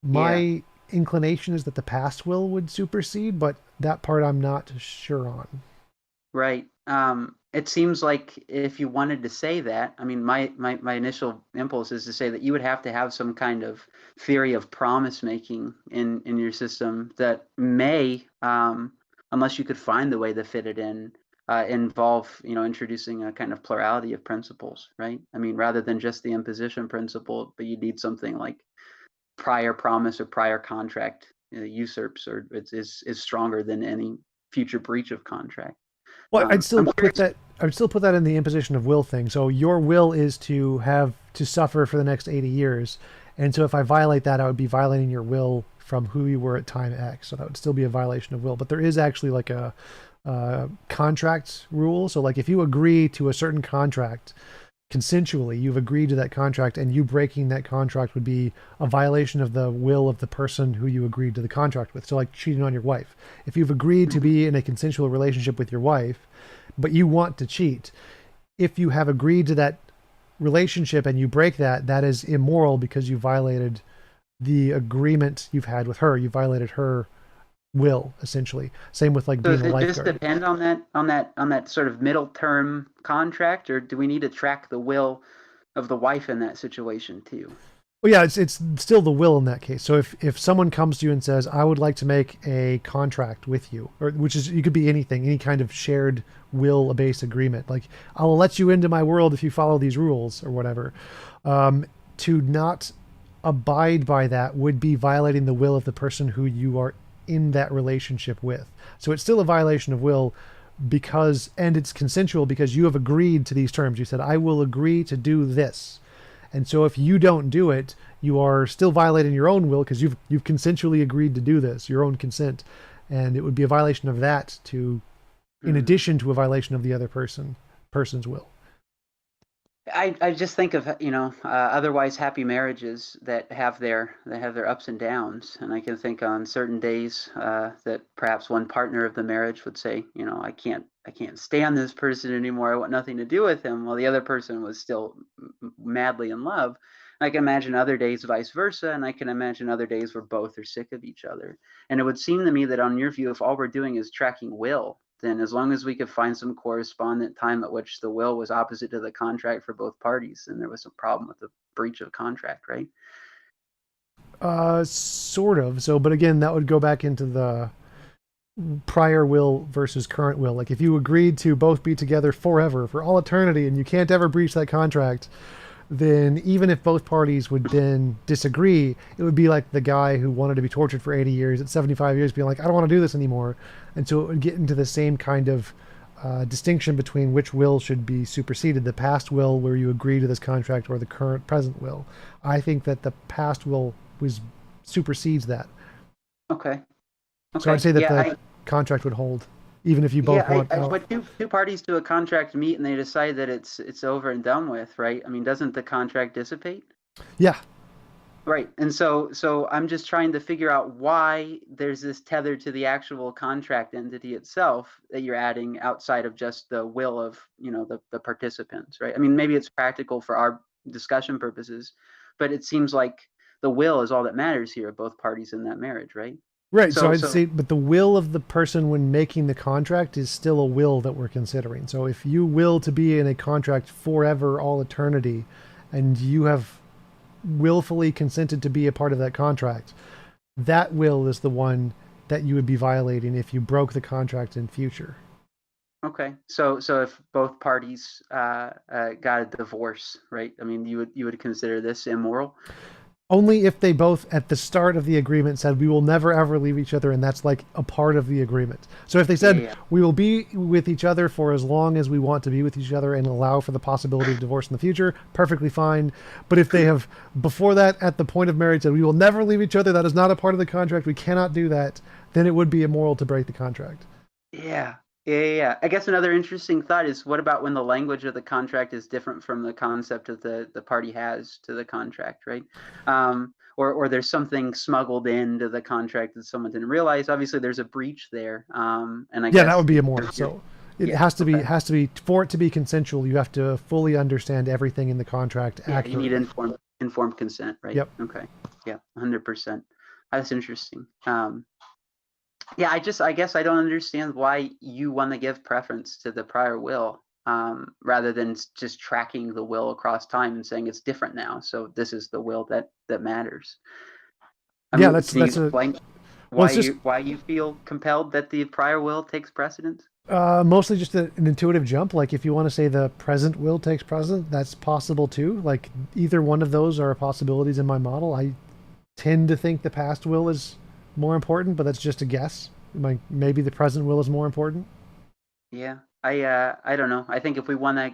My inclination is that the past will would supersede, but that part I'm not sure on. Right. It seems like if you wanted to say that, I mean, my initial impulse is to say that you would have to have some kind of theory of promise making in your system that may, unless you could find the way to fit it in, involve, introducing a kind of plurality of principles, right? I mean, rather than just the imposition principle, but you need something like prior promise or prior contract usurps, or is stronger than any future breach of contract. Well, I would still put that in the imposition of will thing. So your will is to have to suffer for the next 80 years. And so if I violate that, I would be violating your will from who you were at time X. So that would still be a violation of will. But there is actually like a contract rule. So like if you agree to a certain contract consensually, you've agreed to that contract, and you breaking that contract would be a violation of the will of the person who you agreed to the contract with. So like cheating on your wife. If you've agreed to be in a consensual relationship with your wife, but you want to cheat, if you have agreed to that relationship and you break that, that is immoral because you violated the agreement you've had with her. You violated her will, essentially. Same with like being a lifeguard. Does it just depend on that sort of middle term contract, or do we need to track the will of the wife in that situation too? Well, yeah, it's still the will in that case. So if someone comes to you and says, I would like to make a contract with you, or which is, you could be anything, any kind of shared will-based agreement, like I'll let you into my world if you follow these rules or whatever, to not abide by that would be violating the will of the person who you are in that relationship with. So it's still a violation of will, and it's consensual because you have agreed to these terms. You said, I will agree to do this. And so if you don't do it, you are still violating your own will because you've consensually agreed to do this, your own consent. And it would be a violation of that in addition to a violation of the other person's will. I just think of otherwise happy marriages that have their ups and downs, and I can think on certain days that perhaps one partner of the marriage would say, I can't stand this person anymore. I want nothing to do with him, while the other person was still madly in love. I can imagine other days vice versa, and I can imagine other days where both are sick of each other. And it would seem to me that on your view, if all we're doing is tracking will, then as long as we could find some correspondent time at which the will was opposite to the contract for both parties, then there was some problem with the breach of contract, right? Sort of. So, but again, that would go back into prior will versus current will. Like if you agreed to both be together forever, for all eternity, and you can't ever breach that contract, then even if both parties would then disagree, it would be like the guy who wanted to be tortured for 80 years at 75 years being like, I don't want to do this anymore. And so it would get into the same kind of distinction between which will should be superseded, the past will where you agree to this contract or the current present will. I think that the past will supersedes that. Okay. So I'd Okay. say that Yeah. the contract would hold, even if you both want out. But two parties to a contract meet and they decide that it's over and done with, right? I mean, doesn't the contract dissipate? Yeah. Right. And so I'm just trying to figure out why there's this tether to the actual contract entity itself that you're adding outside of just the will of, the participants, right? I mean, maybe it's practical for our discussion purposes, but it seems like the will is all that matters here of both parties in that marriage, right? Right. So So I'd say, but the will of the person when making the contract is still a will that we're considering. So if you will to be in a contract forever, all eternity, and you have willfully consented to be a part of that contract, that will is the one that you would be violating if you broke the contract in future. okay. So if both parties got a divorce, right? I mean, you would consider this immoral? Only if they both at the start of the agreement said we will never ever leave each other, and that's like a part of the agreement. So if they said we will be with each other for as long as we want to be with each other and allow for the possibility of divorce in the future, perfectly fine. But if they have before that at the point of marriage said we will never leave each other, that is not a part of the contract, we cannot do that, then it would be immoral to break the contract. Yeah. Yeah. I guess another interesting thought is, what about when the language of the contract is different from the concept of the party has to the contract, right? Or there's something smuggled into the contract that someone didn't realize. Obviously, there's a breach there. And I Yeah, guess that would be immoral. So it has to okay. be for it to be consensual. You have to fully understand everything in the contract accurately. You need informed consent, right? Yep. Okay. Yeah, 100%. That's interesting. Yeah, I guess I don't understand why you want to give preference to the prior will, rather than just tracking the will across time and saying it's different now. So this is the will that matters. I Yeah, mean, can you that's a explain well, it's just why you feel compelled that the prior will takes precedence? mostly just an intuitive jump. Like if you want to say the present will takes precedent, that's possible too. Like either one of those are possibilities in my model. I tend to think the past will is more important, but that's just a guess. Maybe the present will is more important. Yeah, I don't know. I think if we want to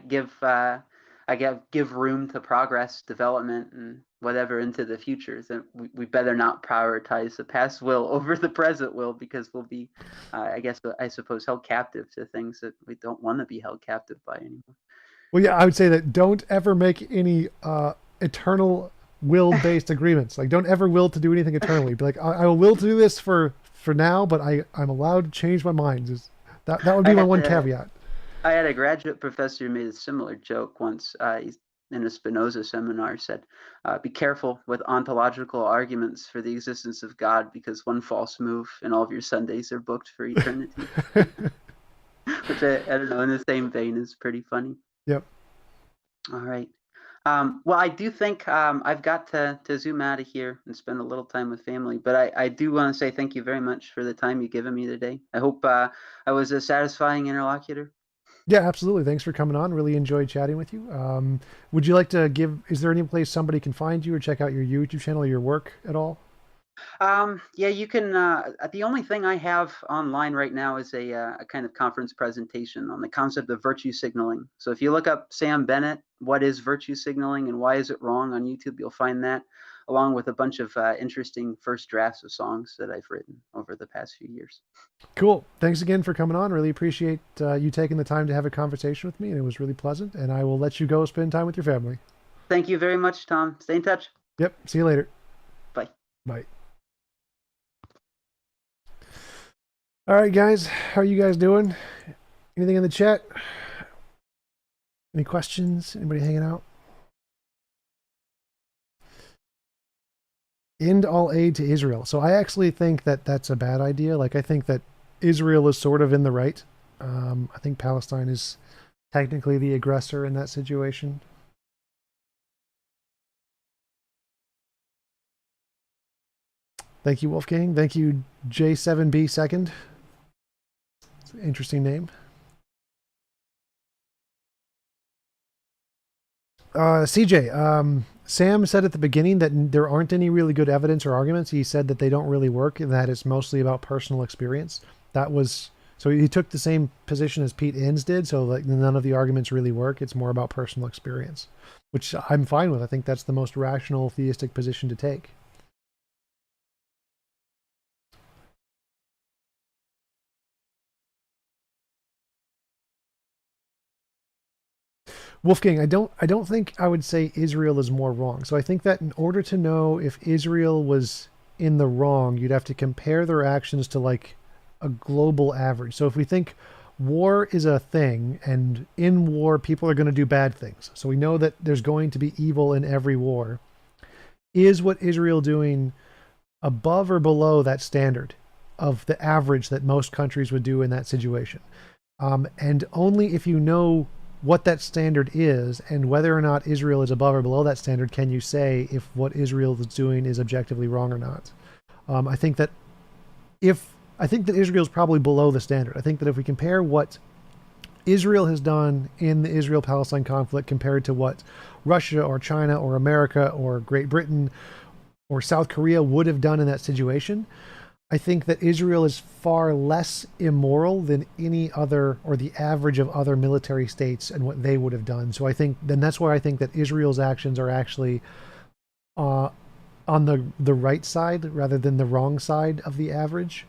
give room to progress, development, and whatever into the future, then we better not prioritize the past will over the present will, because we'll be, I suppose, held captive to things that we don't want to be held captive by anymore. Well, yeah, I would say that don't ever make any eternal will-based agreements. Like, don't ever will to do anything eternally. Be like, I will to do this for now, but I'm allowed to change my mind. That would be my one caveat. I had a graduate professor who made a similar joke once. He's in a Spinoza seminar said, be careful with ontological arguments for the existence of God, because one false move and all of your Sundays are booked for eternity. Which I don't know, in the same vein, is pretty funny. Yep. All right. Well, I do think I've got to zoom out of here and spend a little time with family. But I do want to say thank you very much for the time you've given me today. I hope I was a satisfying interlocutor. Yeah, absolutely. Thanks for coming on. Really enjoyed chatting with you. Would you like to is there any place somebody can find you or check out your YouTube channel or your work at all? Yeah, you can. The only thing I have online right now is a kind of conference presentation on the concept of virtue signaling. So if you look up Sam Bennett, what is virtue signaling and why is it wrong on YouTube, you'll find that, along with a bunch of interesting first drafts of songs that I've written over the past few years. Cool. Thanks again for coming on. Really appreciate you taking the time to have a conversation with me, and it was really pleasant. And I will let you go spend time with your family. Thank you very much, Tom. Stay in touch. Yep. See you later. Bye. Bye. All right, guys. How are you guys doing? Anything in the chat? Any questions? Anybody hanging out? End all aid to Israel. So I actually think that that's a bad idea. Like, I think that Israel is sort of in the right. I think Palestine is technically the aggressor in that situation. Thank you, Wolfgang. Thank you, J7B second. It's an interesting name. CJ, Sam said at the beginning that there aren't any really good evidence or arguments. He said that they don't really work and that it's mostly about personal experience. That was, so he took the same position as Pete Innes did. So like none of the arguments really work. It's more about personal experience, which I'm fine with. I think that's the most rational theistic position to take. Wolfgang, I don't think I would say Israel is more wrong. So I think that in order to know if Israel was in the wrong, you'd have to compare their actions to like a global average. So if we think war is a thing and in war people are going to do bad things. So we know that there's going to be evil in every war. Is what Israel doing above or below that standard of the average that most countries would do in that situation? And only if you know what that standard is and whether or not Israel is above or below that standard can you say if what Israel is doing is objectively wrong or not. I think that Israel is probably below the standard. I think that if we compare what Israel has done in the Israel-Palestine conflict compared to what Russia or China or America or Great Britain or South Korea would have done in that situation, I think that Israel is far less immoral than any other or the average of other military states and what they would have done. So I think then that's why I think that Israel's actions are actually on the right side rather than the wrong side of the average.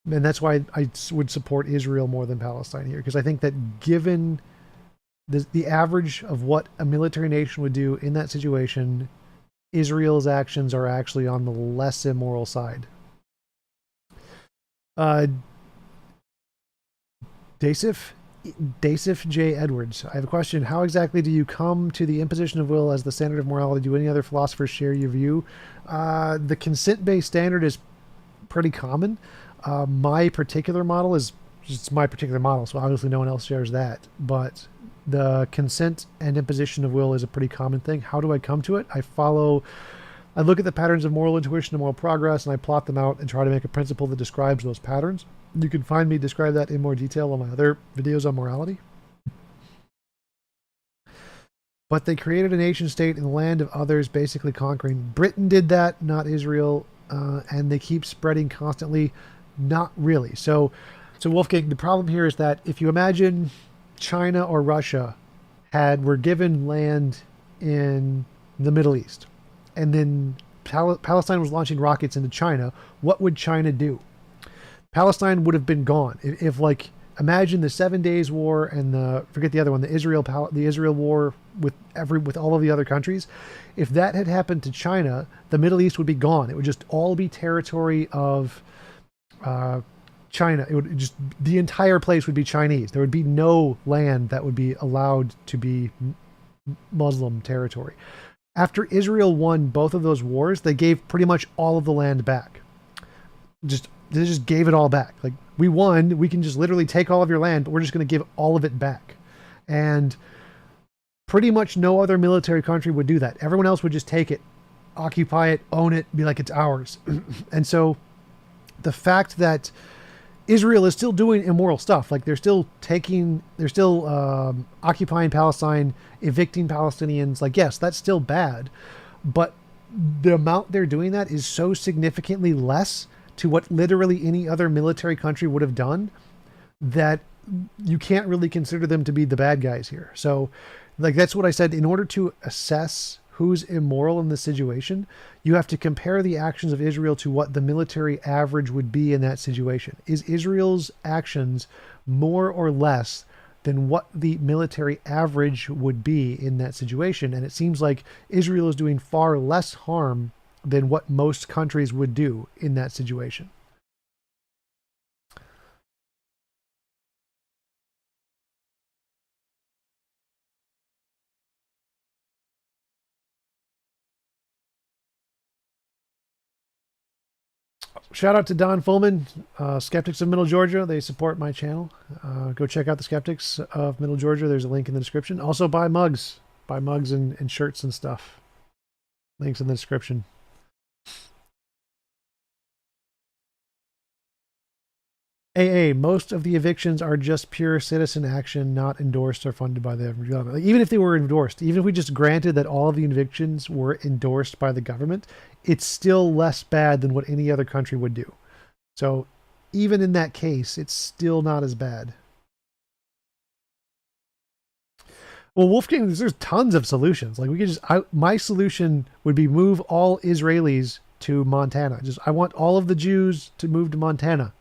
And that's why I would support Israel more than Palestine here, because I think that given the average of what a military nation would do in that situation, Israel's actions are actually on the less immoral side. Dasif J. Edwards. I have a question. How exactly do you come to the imposition of will as the standard of morality? Do any other philosophers share your view? The consent-based standard is pretty common. My particular model is just my particular model, so obviously no one else shares that. But the consent and imposition of will is a pretty common thing. How do I come to it? I look at the patterns of moral intuition and moral progress, and I plot them out and try to make a principle that describes those patterns. You can find me describe that in more detail on my other videos on morality. But they created a nation state in the land of others, basically conquering. Britain did that, not Israel, and they keep spreading constantly. Not really. So Wolfgang, the problem here is that if you imagine China or Russia were given land in the Middle East, and then Palestine was launching rockets into China, what would China do? Palestine would have been gone. If like, imagine the 7 Days War and forget the other one, the Israel War with all of the other countries. If that had happened to China, the Middle East would be gone. It would just all be territory of China. It would just, the entire place would be Chinese. There would be no land that would be allowed to be Muslim territory. After Israel won both of those wars, they gave pretty much all of the land back. They just gave it all back. Like, we won, we can just literally take all of your land, but we're just going to give all of it back. And pretty much no other military country would do that. Everyone else would just take it, occupy it, own it, be like it's ours. And so the fact that Israel is still doing immoral stuff, like they're still occupying Palestine, evicting Palestinians, like, yes, that's still bad, but the amount they're doing that is so significantly less to what literally any other military country would have done that you can't really consider them to be the bad guys here. So like, that's what I said. In order to assess who's immoral in this situation, you have to compare the actions of Israel to what the military average would be in that situation. Is Israel's actions more or less than what the military average would be in that situation? And it seems like Israel is doing far less harm than what most countries would do in that situation. Shout out to Don Fullman, Skeptics of Middle Georgia. They support my channel. Go check out the Skeptics of Middle Georgia. There's a link in the description. Also buy mugs. Buy mugs and shirts and stuff. Links in the description. AA, most of the evictions are just pure citizen action, not endorsed or funded by the government. Like, even if they were endorsed, even if we just granted that all of the evictions were endorsed by the government, it's still less bad than what any other country would do. So even in that case, it's still not as bad. Well, Wolfgang, there's tons of solutions. Like we could just, my solution would be move all Israelis to Montana. I want all of the Jews to move to Montana.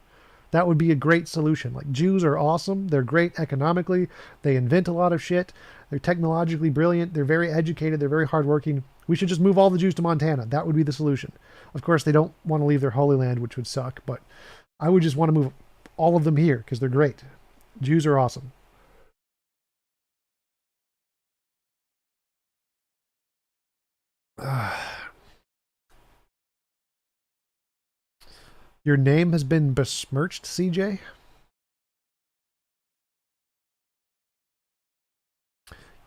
That would be a great solution. Like, Jews are awesome. They're great economically. They invent a lot of shit. They're technologically brilliant. They're very educated. They're very hardworking. We should just move all the Jews to Montana. That would be the solution. Of course, they don't want to leave their Holy Land, which would suck, but I would just want to move all of them here because they're great. Jews are awesome. Your name has been besmirched, CJ?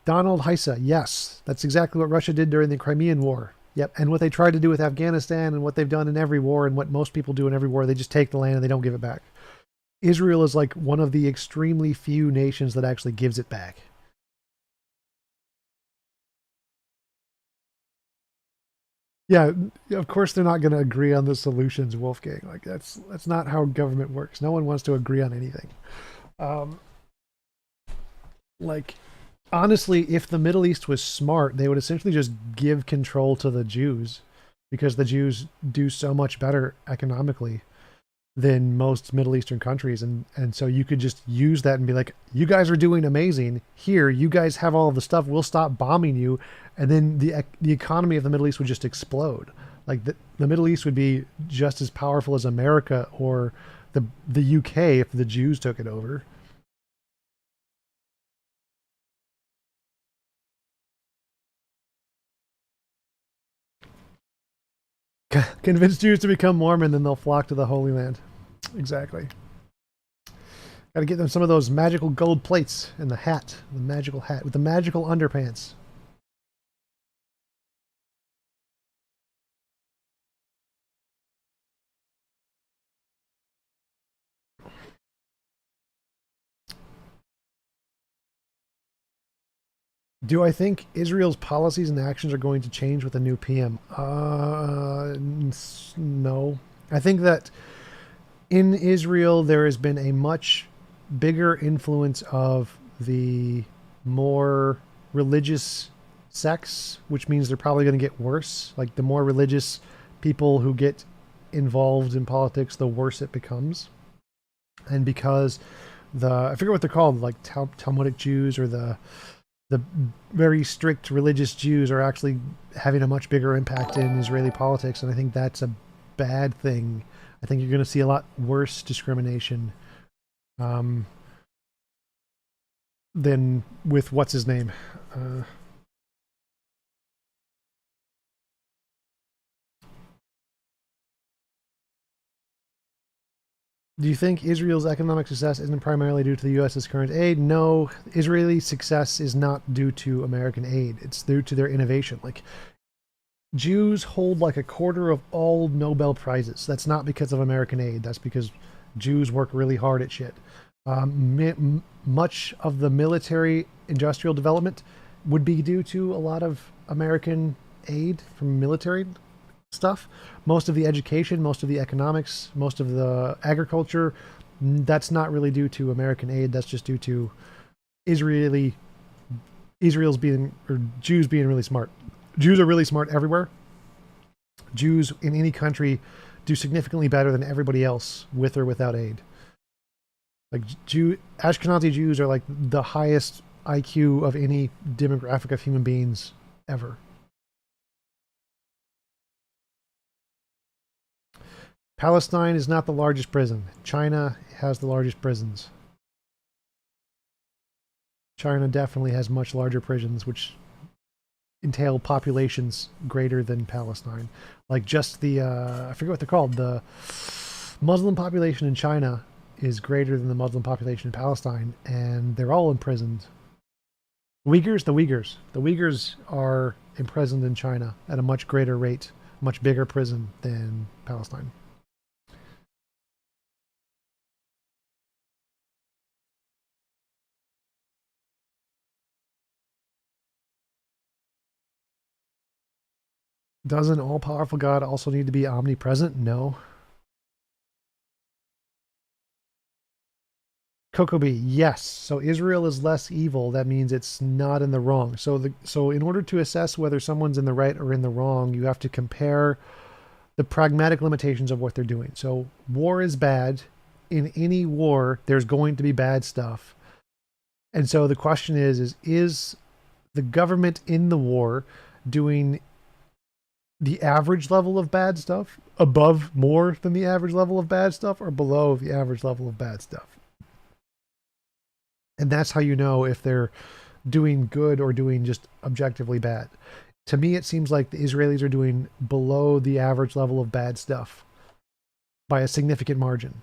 Donald Heisa, yes. That's exactly what Russia did during the Crimean War. Yep, and what they tried to do with Afghanistan and what they've done in every war and what most people do in every war, they just take the land and they don't give it back. Israel is like one of the extremely few nations that actually gives it back. Yeah, of course they're not going to agree on the solutions, Wolfgang. Like that's not how government works. No one wants to agree on anything. Um, like honestly, if the Middle East was smart, they would essentially just give control to the Jews because the Jews do so much better economically than most Middle Eastern countries. And so you could just use that and be like, you guys are doing amazing. Here, you guys have all of the stuff. We'll stop bombing you. And then the economy of the Middle East would just explode. Like the Middle East would be just as powerful as America or the UK if the Jews took it over. Convince Jews to become Mormon, then they'll flock to the Holy Land. Exactly. Got to get them some of those magical gold plates and the hat, the magical hat with the magical underpants. Do I think Israel's policies and actions are going to change with the new PM? No. I think that in Israel there has been a much bigger influence of the more religious sects, which means they're probably going to get worse. Like the more religious people who get involved in politics, the worse it becomes. And because I forget what they're called, like Talmudic Jews or the very strict religious Jews are actually having a much bigger impact in Israeli politics, and I think that's a bad thing. I think you're going to see a lot worse discrimination than with what's his name. Do you think Israel's economic success isn't primarily due to the U.S.'s current aid? No, Israeli success is not due to American aid. It's due to their innovation. Like, Jews hold like a quarter of all Nobel Prizes. That's not because of American aid. That's because Jews work really hard at shit. Much of the military industrial development would be due to a lot of American aid from military stuff. Most of the education, most of the economics, most of the agriculture, that's not really due to American aid. That's just due to Israel's being, or Jews being really smart. Jews are really smart everywhere. Jews in any country do significantly better than everybody else with or without aid. Like Ashkenazi Jews are like the highest IQ of any demographic of human beings ever. Palestine is not the largest prison. China has the largest prisons. China definitely has much larger prisons, which entail populations greater than Palestine. Like just the, I forget what they're called, the Muslim population in China is greater than the Muslim population in Palestine, and they're all imprisoned. The Uyghurs are imprisoned in China at a much greater rate, much bigger prison than Palestine. Doesn't all-powerful God also need to be omnipresent? No. Kokobi, yes. So Israel is less evil. That means it's not in the wrong. So in order to assess whether someone's in the right or in the wrong, you have to compare the pragmatic limitations of what they're doing. So war is bad. In any war, there's going to be bad stuff. And so the question is the government in the war doing the average level of bad stuff above more than the average level of bad stuff or below the average level of bad stuff? And that's how you know if they're doing good or doing just objectively bad. To me, it seems like the Israelis are doing below the average level of bad stuff by a significant margin.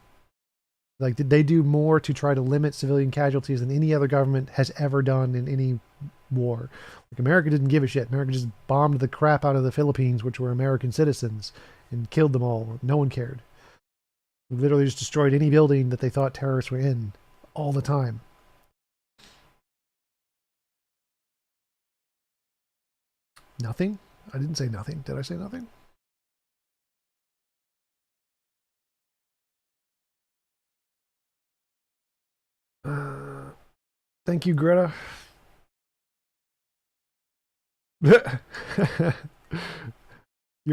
Like, did they do more to try to limit civilian casualties than any other government has ever done in any war? Like, America didn't give a shit. America just bombed the crap out of the Philippines, which were American citizens, and killed them all. No one cared. We literally just destroyed any building that they thought terrorists were in all the time. Nothing? I didn't say nothing. Did I say nothing? Thank you, Greta. You're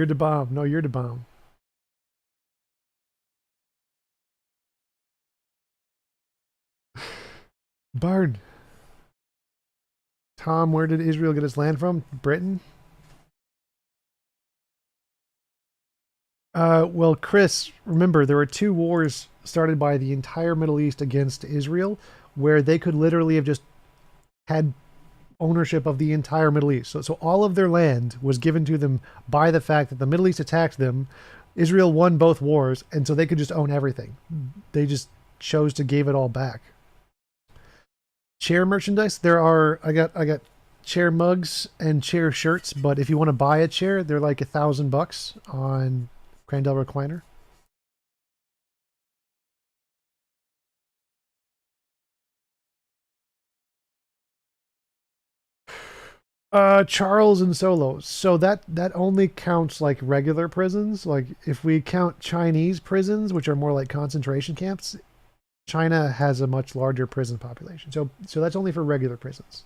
the bomb. No, you're the bomb. Barn. Tom, where did Israel get its land from? Britain? Well, Chris, remember, there were 2 wars started by the entire Middle East against Israel where they could literally have just had ownership of the entire Middle East. So all of their land was given to them by the fact that the Middle East attacked them. Israel won both wars, and so they could just own everything. They just chose to give it all back. Chair merchandise, I got chair mugs and chair shirts, but if you want to buy a chair, they're like $1,000 on Crandall Recliner. Charles and Solo. So that only counts like regular prisons. Like if we count Chinese prisons, which are more like concentration camps, China has a much larger prison population. So that's only for regular prisons.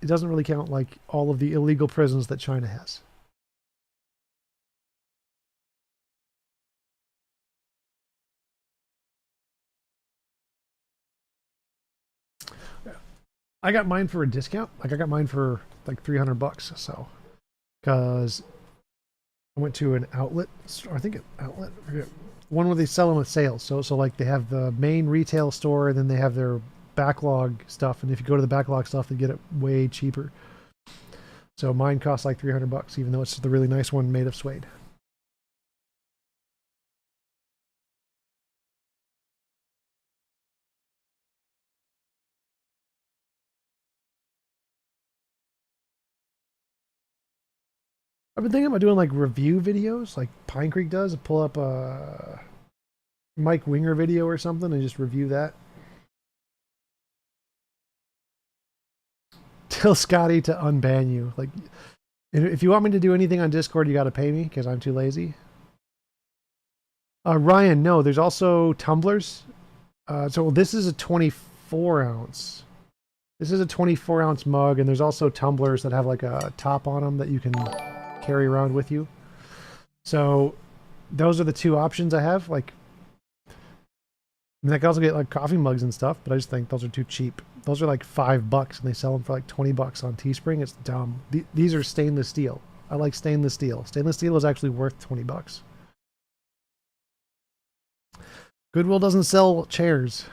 It doesn't really count like all of the illegal prisons that China has. I got mine for a discount. Like I got mine for like $300. So, because I went to an outlet store, I think an outlet, I forget, one where they sell them with sales. So like they have the main retail store, and then they have their backlog stuff. And if you go to the backlog stuff, they get it way cheaper. So mine costs like $300, even though it's the really nice one made of suede. I've been thinking about doing like review videos, like Pine Creek does. Pull up a Mike Winger video or something and just review that. Tell Scotty to unban you. Like, if you want me to do anything on Discord, you got to pay me because I'm too lazy. Ryan, no, there's also tumblers. So this is a 24 ounce. This is a 24 ounce mug, and there's also tumblers that have like a top on them that you can carry around with you. So those are the 2 options I have. Like, I mean, I can also get like coffee mugs and stuff, but I just think those are too cheap. Those are like $5, and they sell them for like $20 on Teespring. It's dumb. These are stainless steel. I like stainless steel. Stainless steel is actually worth $20. Goodwill doesn't sell chairs.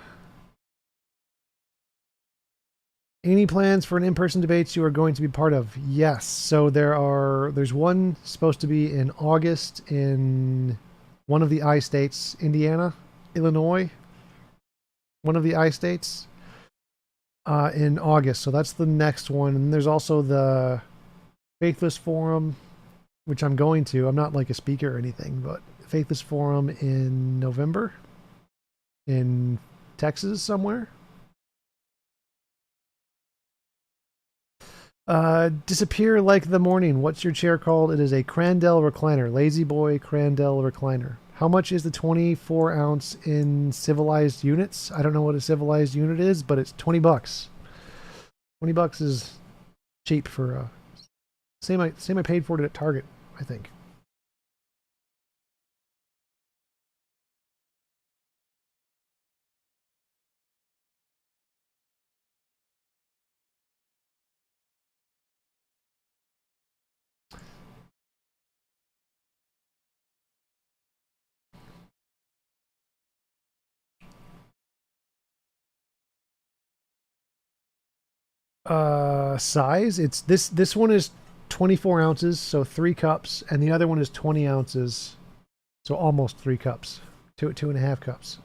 Any plans for an in-person debates you are going to be part of? Yes. So there's one supposed to be in August in one of the I states, Indiana, Illinois, one of the I states, in August. So that's the next one. And there's also the Faithless Forum, which I'm going to. I'm not like a speaker or anything, but Faithless Forum in November in Texas somewhere. Disappear like the morning. What's your chair called? It is a Crandell recliner. Lazy boy Crandell recliner. How much is the 24 ounce in civilized units? I don't know what a civilized unit is, but it's $20. $20 is cheap for same I paid for it at Target, I think. Size, it's this one is 24 ounces, so 3 cups, and the other one is 20 ounces, so almost 3 cups, 2.5 cups.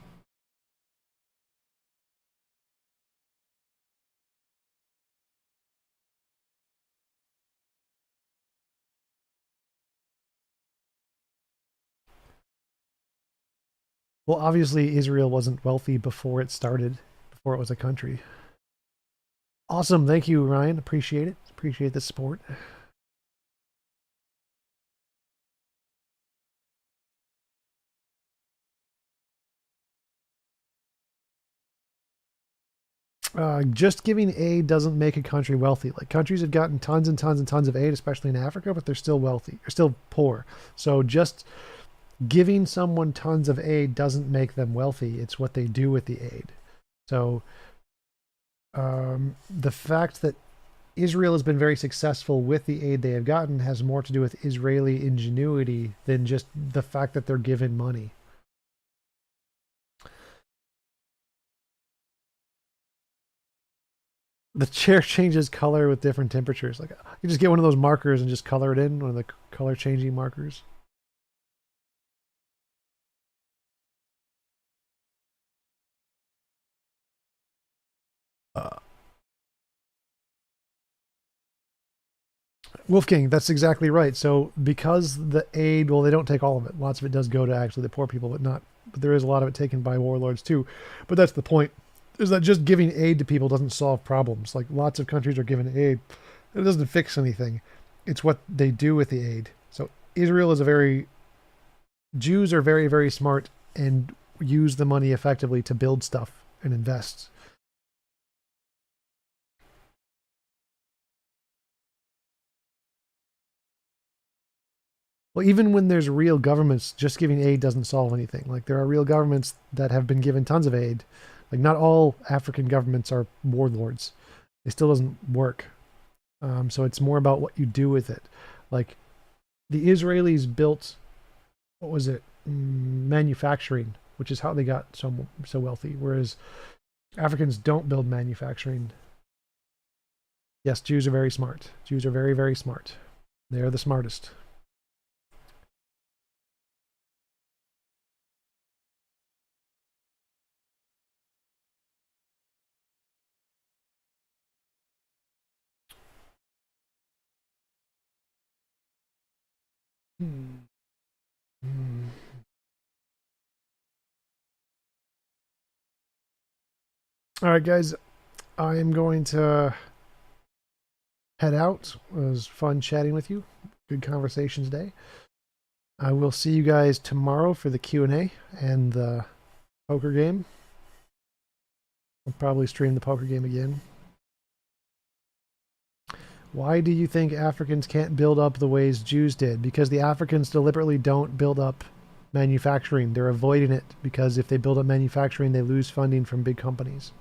Well, obviously Israel wasn't wealthy before it started, before it was a country. Awesome, thank you, Ryan. Appreciate it. Appreciate the support. Just giving aid doesn't make a country wealthy. Like, countries have gotten tons and tons and tons of aid, especially in Africa, but they're still wealthy. They're still poor. So just giving someone tons of aid doesn't make them wealthy. It's what they do with the aid. So the fact that Israel has been very successful with the aid they have gotten has more to do with Israeli ingenuity than just the fact that they're given money. The chair changes color with different temperatures. Like, you just get one of those markers and just color it in, one of the color changing markers. Wolfgang, that's exactly right. So because the aid, well, they don't take all of it. Lots of it does go to actually the poor people, but there is a lot of it taken by warlords too. But that's the point, is that just giving aid to people doesn't solve problems. Like, lots of countries are given aid. It doesn't fix anything. It's what they do with the aid. So Israel is Jews are very, very smart and use the money effectively to build stuff and invest. Well, even when there's real governments, just giving aid doesn't solve anything. Like, there are real governments that have been given tons of aid. Like, not all African governments are warlords. It still doesn't work. So it's more about what you do with it. Like, the Israelis built, what was it, manufacturing, which is how they got so wealthy. Whereas Africans don't build manufacturing. Yes, Jews are very smart. Jews are very, very smart. They are the smartest. Hmm. Hmm. All right, guys, I am going to head out. It was fun chatting with you. Good conversation today. I will see you guys tomorrow for the Q&A and the poker game. I'll probably stream the poker game again. Why do you think Africans can't build up the ways Jews did? Because the Africans deliberately don't build up manufacturing. They're avoiding it because if they build up manufacturing, they lose funding from big companies.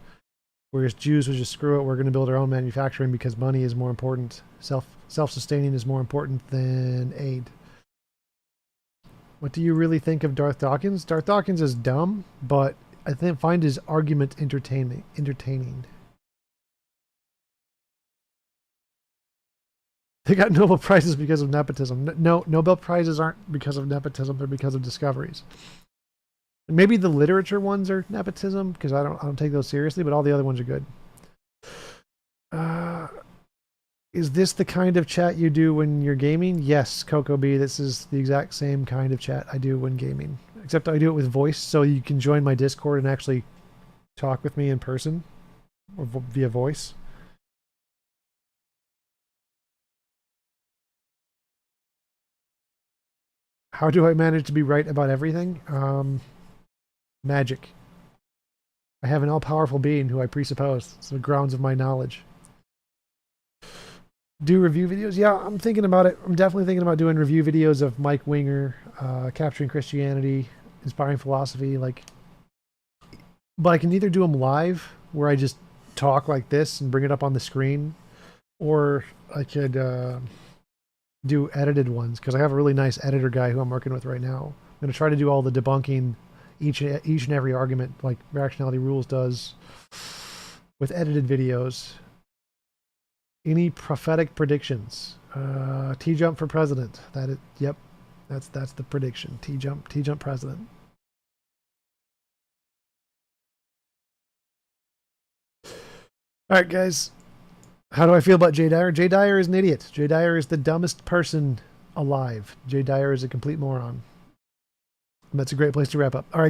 Whereas Jews would just, screw it, we're going to build our own manufacturing because money is more important. Self-sustaining is more important than aid. What do you really think of Darth Dawkins? Darth Dawkins is dumb, but I find his argument entertaining. They got Nobel Prizes because of nepotism. No, Nobel Prizes aren't because of nepotism, they're because of discoveries. Maybe the literature ones are nepotism, because I don't take those seriously, but all the other ones are good. Is this the kind of chat you do when you're gaming? Yes, Coco B, this is the exact same kind of chat I do when gaming. Except I do it with voice, so you can join my Discord and actually talk with me in person or via voice. How do I manage to be right about everything? Magic. I have an all-powerful being who I presuppose. It's the grounds of my knowledge. Do review videos? Yeah, I'm thinking about it. I'm definitely thinking about doing review videos of Mike Winger, Capturing Christianity, Inspiring Philosophy. But I can either do them live, where I just talk like this and bring it up on the screen, or I could do edited ones, because I have a really nice editor guy who I'm working with right now. I'm going to try to do all the debunking, each and every argument, like Rationality Rules does, with edited videos. Any prophetic predictions? TJump for president. Yep, that's the prediction. TJump president. All right, guys. How do I feel about Jay Dyer? Jay Dyer is an idiot. Jay Dyer is the dumbest person alive. Jay Dyer is a complete moron. And that's a great place to wrap up. All right.